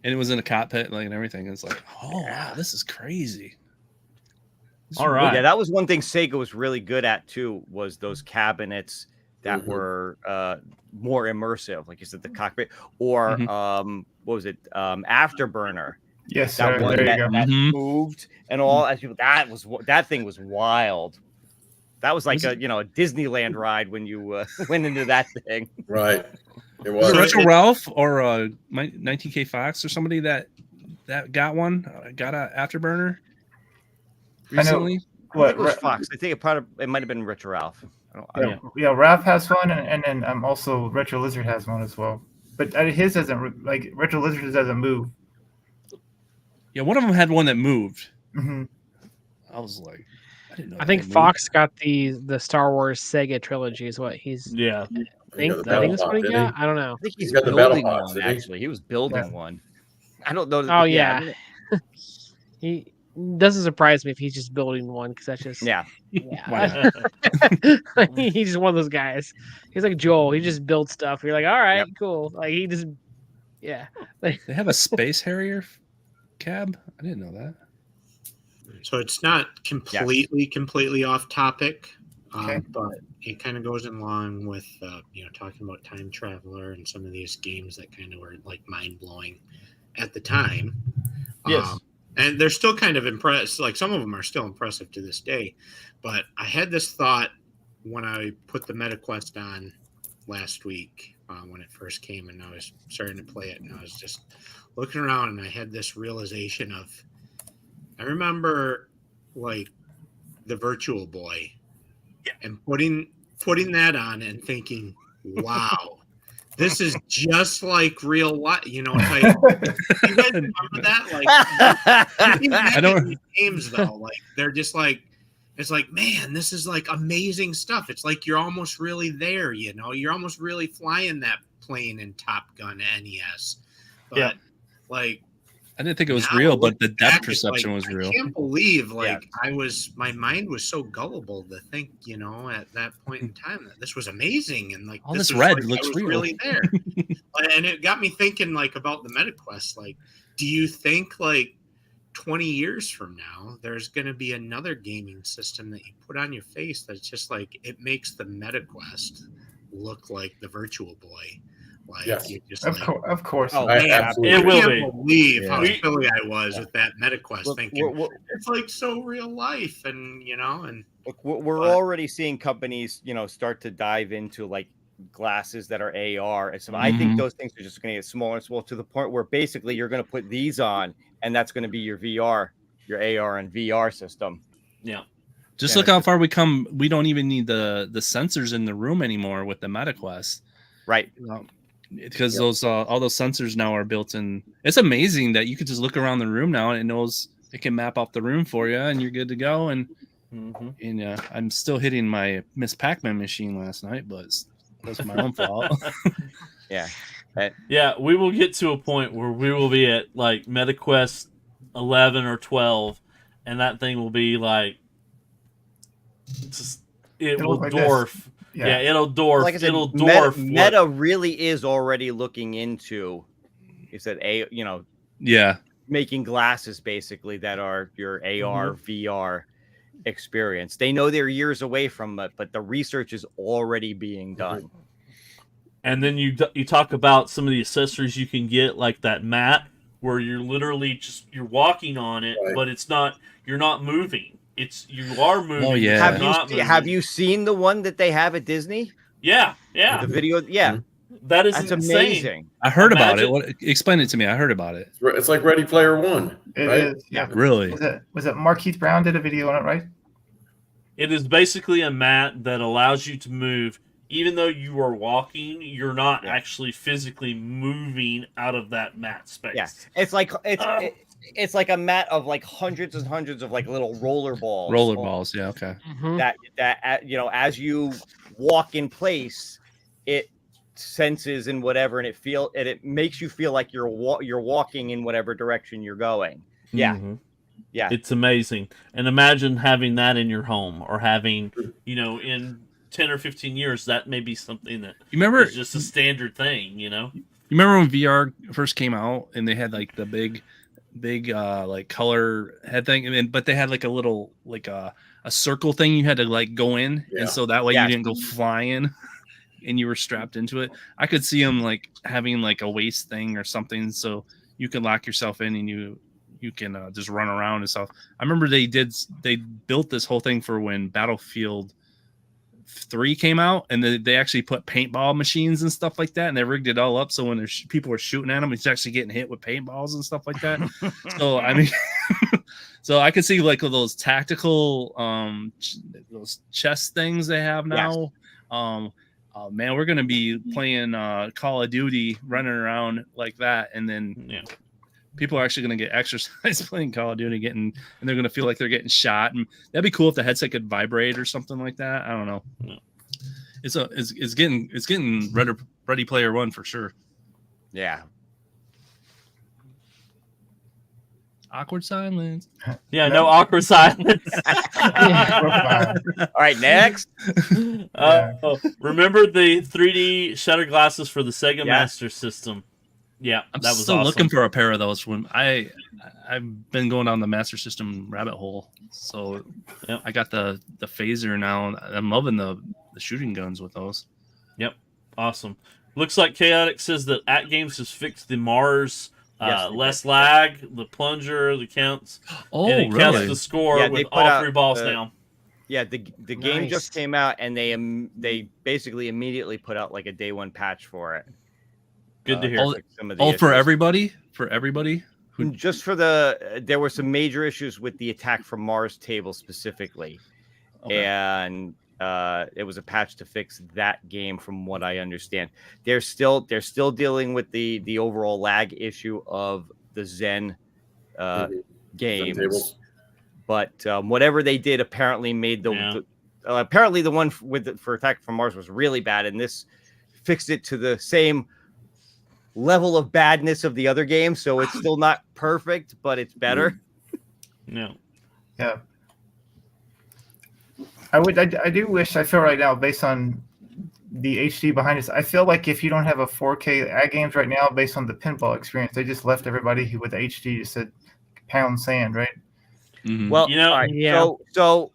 And it was in a cockpit, like, and everything. It's like, oh wow, this is crazy. All right. Yeah, that was one thing Sega was really good at too. Was those cabinets that were more immersive, like you said, the cockpit, or what was it, Afterburner? Yes, that sir. one There you that go. moved and all. That thing was wild. That was like a Disneyland ride when you went into that thing. Right. It Was was. it Retro Ralph or 19K Fox or somebody that got one? Got a Afterburner recently? I think it was Fox. I think it might have been Retro Ralph. Yeah, Ralph has one, and then also Retro Lizard has one as well. But his doesn't Retro Lizard doesn't move. Yeah, one of them had one that moved. Mm-hmm. I was like, I didn't know. I think Fox got the Star Wars Sega trilogy. Is what he's. Yeah. I think that's what he got. I don't know. I think he's got the building battle box, one. Actually, he was building one. I don't know. Oh yeah. He doesn't surprise me if he's just building one because that's just he's just one of those guys. He's like Joel. He just builds stuff. You're like, all right, cool. Like he just They have a Space Harrier cab. I didn't know that. So it's not completely off topic, but it kind of goes along with talking about Time Traveler and some of these games that kind of were like mind blowing at the time. Yes. And they're still kind of impressed. Like some of them are still impressive to this day. But I had this thought when I put the MetaQuest on last week when it first came, and I was starting to play it, and I was just looking around, and I had this realization of, I remember like the Virtual Boy, and putting that on and thinking, wow. This is just like real life, you guys remember that? Like, I don't games though. Like they're just like, it's like, man, this is like amazing stuff. It's like you're almost really there, You're almost really flying that plane in Top Gun NES. But like, I didn't think it was real, but the depth perception was real. I can't believe my mind was so gullible to think, at that point in time that this was amazing and like all this red looks real. Really there. And it got me thinking like about the MetaQuest. Like, do you think like 20 years from now there's going to be another gaming system that you put on your face that's just like it makes the MetaQuest look like the Virtual Boy? Like, just of course. Oh, man, it will be. Believe how silly I was with that MetaQuest, thinking it's like so real life, and look, we're already seeing companies, start to dive into like glasses that are AR and stuff. I think those things are just going to get smaller and smaller to the point where basically you're going to put these on, and that's going to be your VR, your AR and VR system. Yeah. Just look how far we come. We don't even need the sensors in the room anymore with the MetaQuest. Right. because those all those sensors now are built in. It's amazing that you could just look around the room now and it knows it can map off the room for you and you're good to go. And I'm still hitting my Miss Pac-Man machine last night, but that's my own fault. Yeah, we will get to a point where we will be at like MetaQuest 11 or 12, and that thing will be like, it will like dwarf. this. Yeah, it'll dwarf. Like I said, it'll dwarf. Meta really is already looking into, you said, making glasses basically that are your AR, VR experience. They know they're years away from it, but the research is already being done. And then you talk about some of the accessories you can get, like that mat where you're literally you're walking on it, but you're not moving. You are moving. Oh yeah. Have you seen the one that they have at Disney? Yeah. The video, That's insane. Amazing. I heard about it. Explain it to me. I heard about it. It's like Ready Player One. It right? is. Yeah. Really? Was it Markeith Brown did a video on it, right? It is basically a mat that allows you to move. Even though you are walking, you're not actually physically moving out of that mat space. Yeah, it's like it's like a mat of like hundreds and hundreds of like little roller balls. Roller balls, yeah, okay. That as you walk in place, it senses and whatever, and it makes you feel like you're walking in whatever direction you're going. Yeah. Yeah, it's amazing. And imagine having that in your home, or having, in 10 or 15 years, that may be something that is just a standard thing, You remember when VR first came out and they had like the big like color head thing, but they had like a little like a circle thing you had to like go in, and so that way you didn't go flying and you were strapped into it. I could see them like having like a waist thing or something so you can lock yourself in and you can just run around and stuff. I remember they built this whole thing for when Battlefield 3 came out, and they actually put paintball machines and stuff like that, and they rigged it all up so when people were shooting at them, it's actually getting hit with paintballs and stuff like that. So I mean, so I could see like those tactical those chess things they have now. Man, we're gonna be playing Call of Duty, running around like that, and then people are actually going to get exercise playing Call of Duty, and they're going to feel like they're getting shot. And that'd be cool if the headset could vibrate or something like that. I don't know. It's getting Ready Player One for sure. Yeah. Awkward silence. Yeah, no awkward silence. All right, next. Remember the 3D shutter glasses for the Sega Master System? Yeah, I'm that was still awesome. looking for a pair of those. When I've been going down the Master System rabbit hole, so I got the phaser now. I'm loving the shooting guns with those. Yep, awesome. Looks like Chaotic says that At Games has fixed the Mars less lag, the plunger, the counts. Oh, and it really? Counts the score with all 3 balls now. Yeah, the game just came out, and they basically immediately put out like a day one patch for it. Good to hear. For everybody? For everybody? Just for there were some major issues with the Attack from Mars table specifically. Okay. And it was a patch to fix that game from what I understand. They're still dealing with the overall lag issue of the Zen games. But whatever they did apparently made apparently the one for Attack from Mars was really bad, and this fixed it to the same level of badness of the other game, so it's still not perfect, but it's better. No. Yeah. I do wish, I feel right now, based on the HD behind us, I feel like if you don't have a 4K At Games right now, based on the pinball experience, they just left everybody who with HD just said pound sand, right? Mm-hmm. Well, all right, so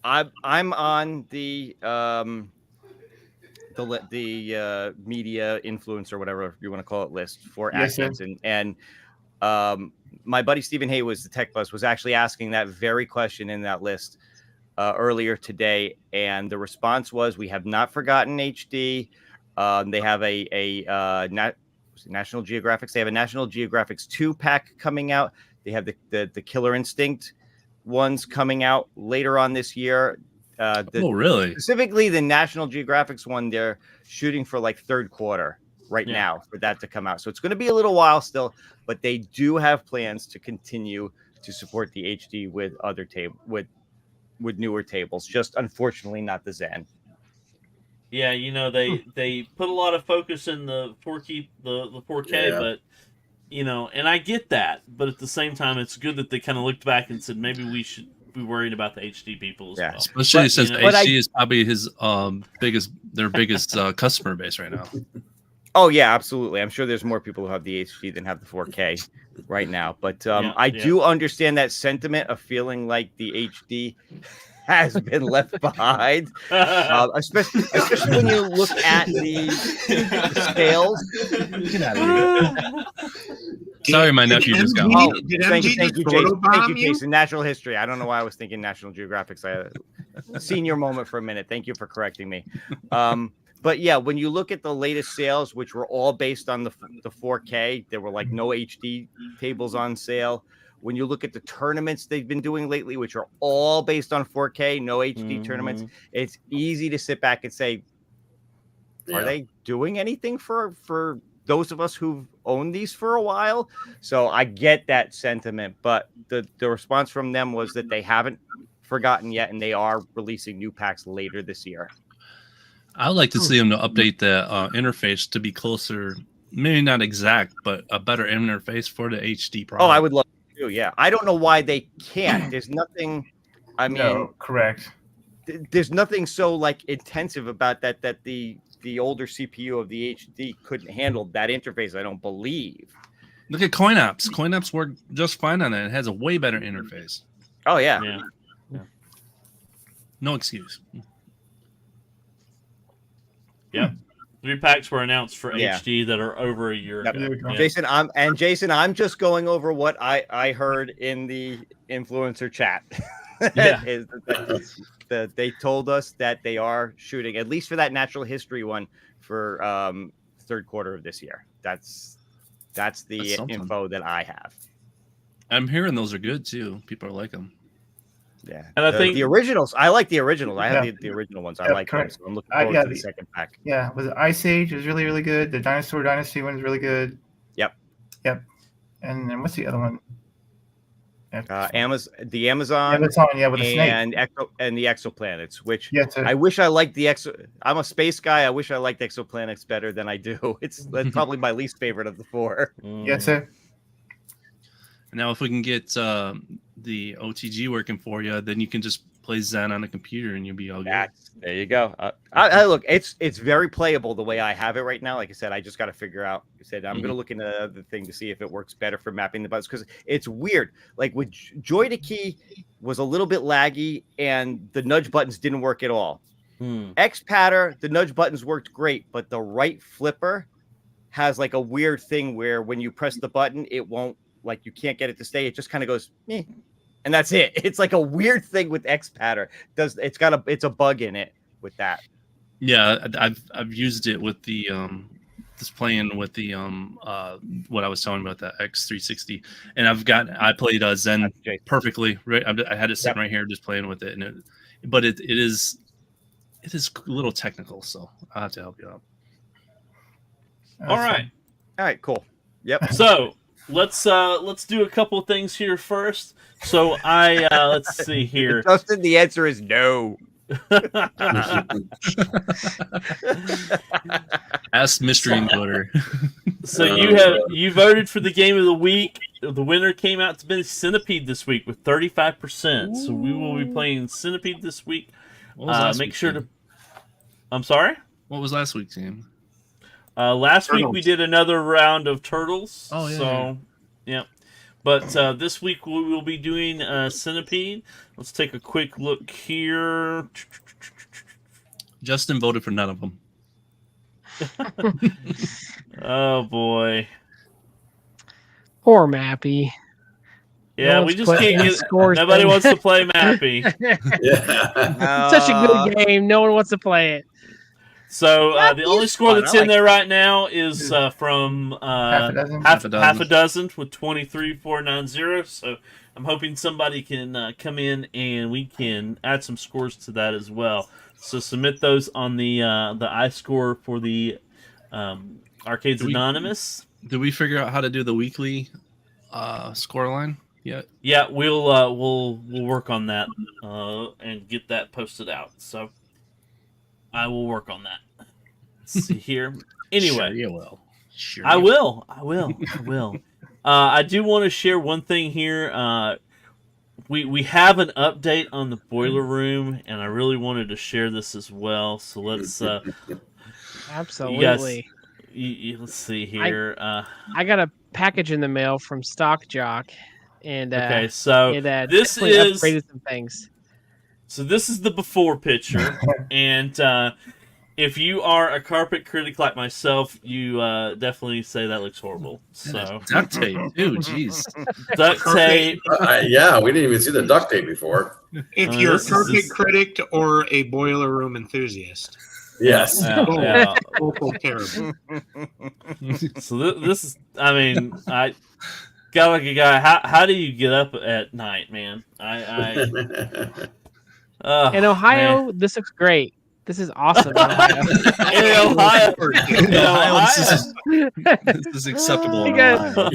I'm on the media influencer, whatever you want to call it, list for At Games, and my buddy Stephen Hay was the Tech Buzz was actually asking that very question in that list earlier today, and the response was, we have not forgotten HD. They have a National Geographic. They have a National Geographics 2-pack coming out. They have the Killer Instinct ones coming out later on this year. Oh, really? Specifically, the National Geographics one, they're shooting for like third quarter right now for that to come out. So it's going to be a little while still, but they do have plans to continue to support the HD with other with newer tables. Just unfortunately not the Zen. Yeah, you know, they put a lot of focus in the 4K, but you know, and I get that, but at the same time, it's good that they kind of looked back and said maybe we should be worried about the HD people as well. Especially since HD is probably his biggest customer base right now. Oh yeah, absolutely. I'm sure there's more people who have the HD than have the 4K right now. But I do understand that sentiment of feeling like the HD has been left behind, especially when you look at the scales. Get out of here. Sorry, my nephew just got home. Thank you, Jason. Thank you, Jason. Natural History. I don't know why I was thinking National Geographic. Senior moment for a minute. Thank you for correcting me. But yeah, when you look at the latest sales, which were all based on the 4K, there were like no HD tables on sale. When you look at the tournaments they've been doing lately, which are all based on 4K, no HD tournaments, it's easy to sit back and say, are they doing anything for those of us who've owned these for a while? So I get that sentiment, but the response from them was that they haven't forgotten yet, and they are releasing new packs later this year. I would like to see them to update the interface to be closer, maybe not exact, but a better interface for the HD product. Oh, I would love to, yeah. I don't know why they can't. There's nothing, I mean... No, correct. There's nothing so, like, intensive about that the older CPU of the HD couldn't handle that interface, I don't believe. Look at CoinOps. CoinOps worked just fine on it. It has a way better interface. Oh, yeah. No excuse. Yeah. 3 packs were announced for HD that are over a year ago. Yeah. Jason, I'm just going over what I heard in the influencer chat. Is that they told us that they are shooting, at least for that natural history one, for third quarter of this year. That's the info that I have. I'm hearing those are good too. People are like them. Yeah, and I think the originals. I like the original. I have the original ones. I like them. So I'm looking forward to the second pack. Yeah, was it Ice Age is really, really good. The Dinosaur Dynasty one is really good. Yep. And then what's the other one? Amazon, with the snake and the exoplanets. Which I wish I liked the I'm a space guy. I wish I liked exoplanets better than I do. That's probably my least favorite of the 4. Yes, sir. Now, if we can get the OTG working for you, then you can just play Zen on a computer and you'll be all good. There you go. I look, it's very playable the way I have it right now. Like I said, I just got to figure out. I'm going to look into the other thing to see if it works better for mapping the buttons, because it's weird. Like with Joy to Key was a little bit laggy and the nudge buttons didn't work at all. X-Patter, the nudge buttons worked great, but the right flipper has like a weird thing where when you press the button, it won't, like you can't get it to stay. It just kind of goes, and that's it. It's like a weird thing with X-Patter. It's a bug in it with that. Yeah, I've used it with the just playing with the what I was telling about the X360, and I played Zen perfectly. Right, I had it sitting right here just playing with it, and but it is a little technical, so I'll have to help you out. All right, cool. Yep. So let's do a couple of things here first. So let's see here. Justin, the answer is no. Ask Mystery Encoder. So you voted for the game of the week. The winner came out to be Centipede this week with 35%. So we will be playing Centipede this week. Make sure to. I'm sorry. What was last week's game? Last week we did another round of Turtles. Oh yeah. So yeah. But this week we will be doing Centipede. Let's take a quick look here. Justin voted for none of them. Oh boy. Poor Mappy. Yeah, we just can't get scores. Nobody wants to play Mappy. Such a good game. No one wants to play it. So the only score that's in there right now is from half a dozen with 23,490. So I'm hoping somebody can come in and we can add some scores to that as well. So submit those on the iScore for the Arcades Do we- Anonymous. Did we figure out how to do the weekly score line yet? Yeah, we'll work on that and get that posted out. So I will work on that. Let's see here. Anyway, Sure you will. Sure I you will. I do want to share one thing here. We have an update on the boiler room, and I really wanted to share this as well. So let's Absolutely. let's see here. I got a package in the mail from Stock Jock, and okay, so it this definitely is upgraded some things. So this is the before picture, and if you are a carpet critic like myself, you definitely say that looks horrible. So duct tape, too. Jeez, duct tape. Yeah, we didn't even see the duct tape before. If you're a this is carpet just- critic or a boiler room enthusiast, Yes. Yeah. both are terrible. So this is. I mean, I got like a guy. How do you get up at night, man? In Ohio, this looks great. This is awesome. In Ohio. In Ohio, this is acceptable. You in guys- Ohio.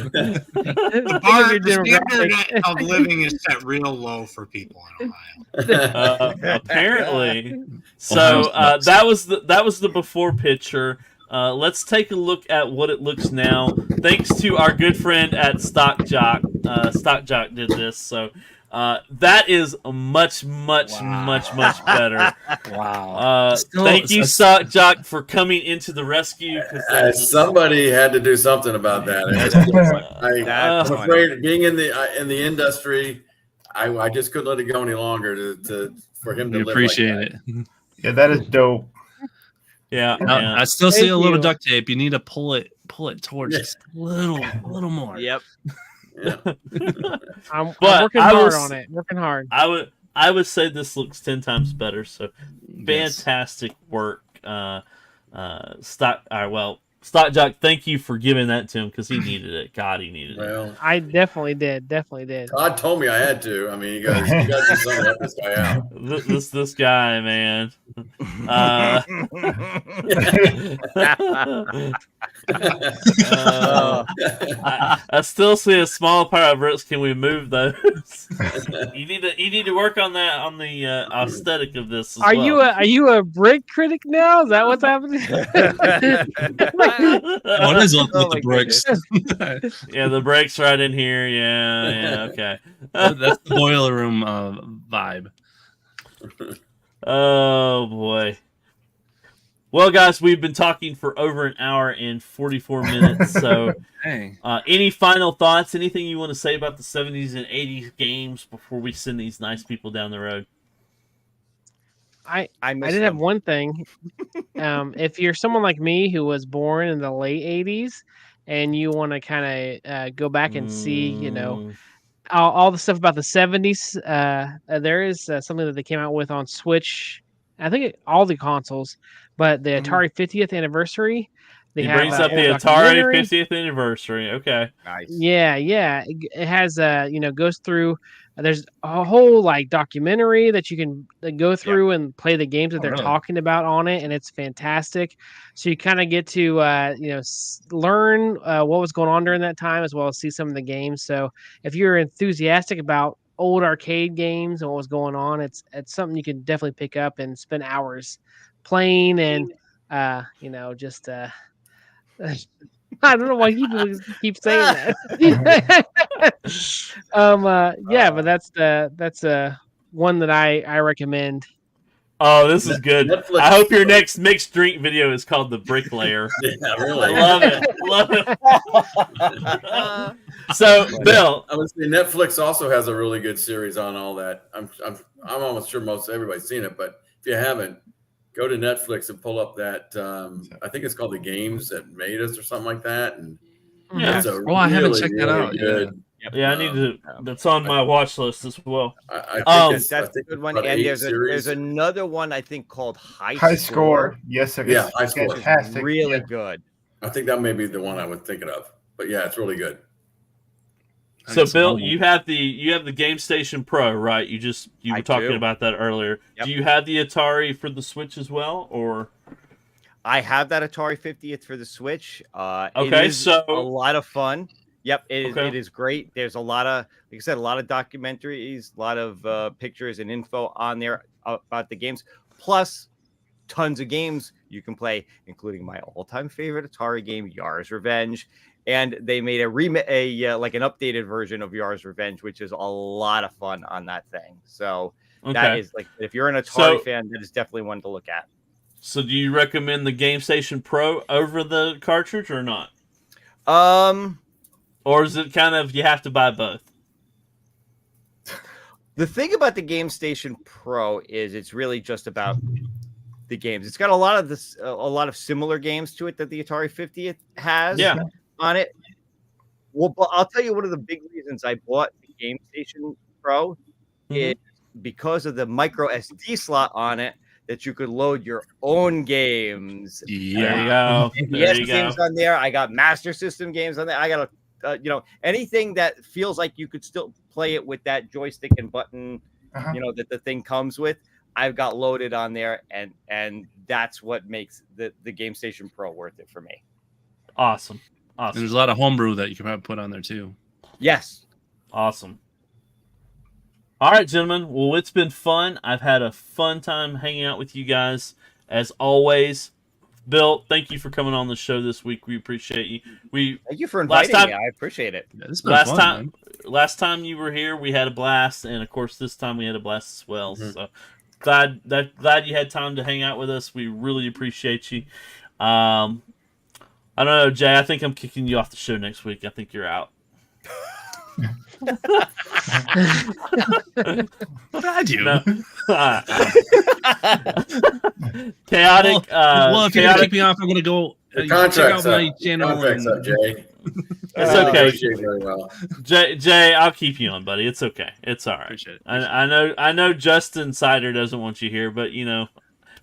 The standard of living is set real low for people in Ohio. apparently. So that was the before picture. Let's take a look at what it looks now. Thanks to our good friend at Stock Jock. Stock Jock did this, so that is much better. Wow. Thank you, Stock Jock, for coming into the rescue. Somebody had to do something about that. That's I'm afraid, being in the industry, I just couldn't let it go any longer for him to We live appreciate like it. Yeah, that is dope. Yeah, I still see Thank a little you. duct tape. You need to pull it towards just a little more. Yep. that. I'm But working I hard was- on it. Working hard. I would say this looks 10 times better. So fantastic work, Stock Jock. Thank you for giving that to him because he needed it. God, he needed it. Well, I definitely did. Definitely did. Todd told me I had to. I mean, he goes, "You got to do something to help this guy out." This guy, man. I still see a small pile of bricks. Can we move those? you need to work on that on the aesthetic of this. As Are well. you a brick critic now? Is that what's happening? What is up Oh with the my bricks? Yeah, the brakes right in here. Yeah, okay. That's the boiler room vibe. Oh boy. Well, guys, we've been talking for over an hour and 44 minutes. So, Hey, any final thoughts? Anything you want to say about the 70s and 80s games before we send these nice people down the road? I miss did have them. one thing. If you're someone like me who was born in the late 80s and you want to kind of go back and see, all the stuff about the 70s, there is something that they came out with on Switch. I think all the consoles, but the Atari 50th anniversary. He have brings a up whole the Atari documentary. 50th anniversary. Okay. Nice. Yeah. It has goes through. There's a whole documentary that you can go through and play the games that they're really? talking about on it, and it's fantastic. So you kind of get to learn what was going on during that time, as well as see some of the games. So if you're enthusiastic about old arcade games and what was going on, it's something you can definitely pick up and spend hours playing and just. I don't know why people keep saying that. But that's one that I recommend. Oh, this is good. Netflix- I hope your next mixed drink video is called The Bricklayer. Yeah, really. I love it. So, Bill, I would say Netflix also has a really good series on all that. I'm almost sure most everybody's seen it, but if you haven't, go to Netflix and pull up that. I think it's called The Games That Made Us or something like that. And Yeah. it's a I haven't really, checked that really out. good. yeah, I need to. That's on my watch list as well. I think That's I a think good one. about And 8 there's series. another one I think called High score. Yes, sir. Yeah, It's High Score. fantastic. Really Yeah. good. I think that may be the one I was thinking of. But yeah, it's really good. So, Bill, you have the Game Station Pro, right? You were I talking do. about that earlier. Yep. Do you have the Atari for the Switch as well, or? I have that Atari 50th for the Switch. It Okay, is so- a lot of fun. Yep, Okay. it is great. There's a lot of, like I said, a lot of documentaries, a lot of pictures and info on there about the games, plus tons of games you can play, including my all-time favorite Atari game, Yar's Revenge. And they made like an updated version of Yar's Revenge, which is a lot of fun on that thing. So that is like, if you're an Atari fan, that is definitely one to look at. So do you recommend the Game Station Pro over the cartridge or not? Or is it kind of you have to buy both? The thing about the Game Station Pro is it's really just about the games. It's got a lot of similar games to it that the Atari 50th has on it. Well, but I'll tell you one of the big reasons I bought the Game Station Pro is because of the micro SD slot on it that you could load your own games. There you go. NES games on there. I got Master System games on there. I got anything that feels like you could still play it with that joystick and button, that the thing comes with. I've got loaded on there, and that's what makes the Game Station Pro worth it for me. Awesome. And there's a lot of homebrew that you can probably put on there too. Yes. Awesome. All right, gentlemen. Well, it's been fun. I've had a fun time hanging out with you guys, as always. Bill, thank you for coming on the show this week. We appreciate you. Thank you for inviting me. I appreciate it. Yeah, this has been fun, last time you were here, we had a blast, and of course, this time we had a blast as well. So glad you had time to hang out with us. We really appreciate you. I don't know, Jay. I think I'm kicking you off the show next week. I think you're out. I do. No. Chaotic. Well, if you're gonna kick me off, I'm gonna go check out my channel. Jay. It's okay. Very well. Jay, I'll keep you on, buddy. It's okay. It's all right. Appreciate it. I know Justin Sider doesn't want you here, but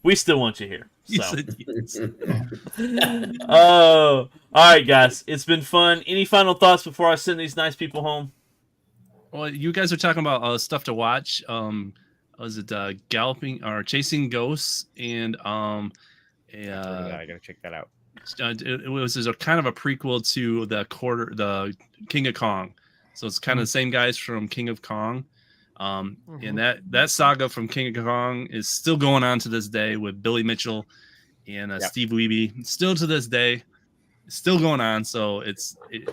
we still want you here. So. Oh, all right, guys. It's been fun. Any final thoughts before I send these nice people home? Well, you guys are talking about stuff to watch. Was it Galloping or Chasing Ghosts? And I gotta check that out. It was a kind of a prequel to the King of Kong. So it's kind of the same guys from King of Kong. And that saga from King of Kong is still going on to this day with Billy Mitchell and Steve Wiebe. Still to this day, still going on. So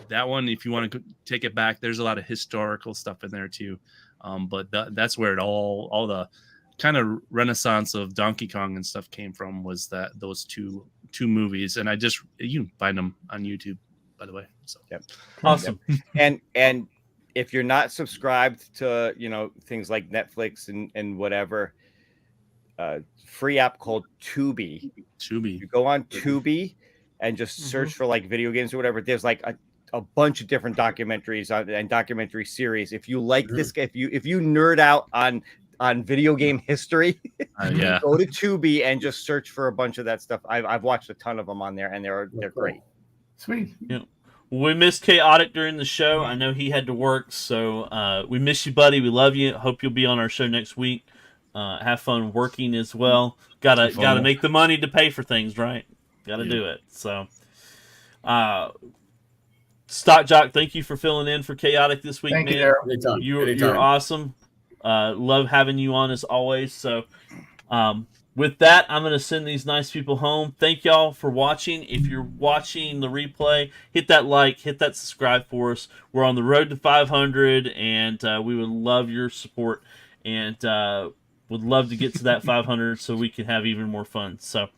that one, if you want to take it back, there's a lot of historical stuff in there too. But that's where all the kind of renaissance of Donkey Kong and stuff came from, was those two movies. And you can find them on YouTube, by the way. So awesome. And if you're not subscribed to, things like Netflix and whatever, free app called Tubi. You go on Tubi and just search for like video games or whatever. There's like a bunch of different documentaries and documentary series. If you like this, if you nerd out on video game history, go to Tubi and just search for a bunch of that stuff. I've watched a ton of them on there, and they're great. Sweet. Yeah. We missed Chaotic during the show. I know he had to work, so we miss you, buddy. We love you. Hope you'll be on our show next week. Have fun working as well. Gotta make the money to pay for things, right? Gotta do it. So, Stock Jock, thank you for filling in for Chaotic this week, Thank man. you, Daryl. You're awesome. Love having you on as always. So, with that, I'm going to send these nice people home. Thank y'all for watching. If you're watching the replay, hit that like, hit that subscribe for us. We're on the road to 500, and we would love your support, and would love to get to that 500 so we can have even more fun. So,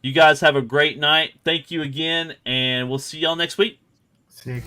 you guys have a great night. Thank you again, and we'll see y'all next week. See.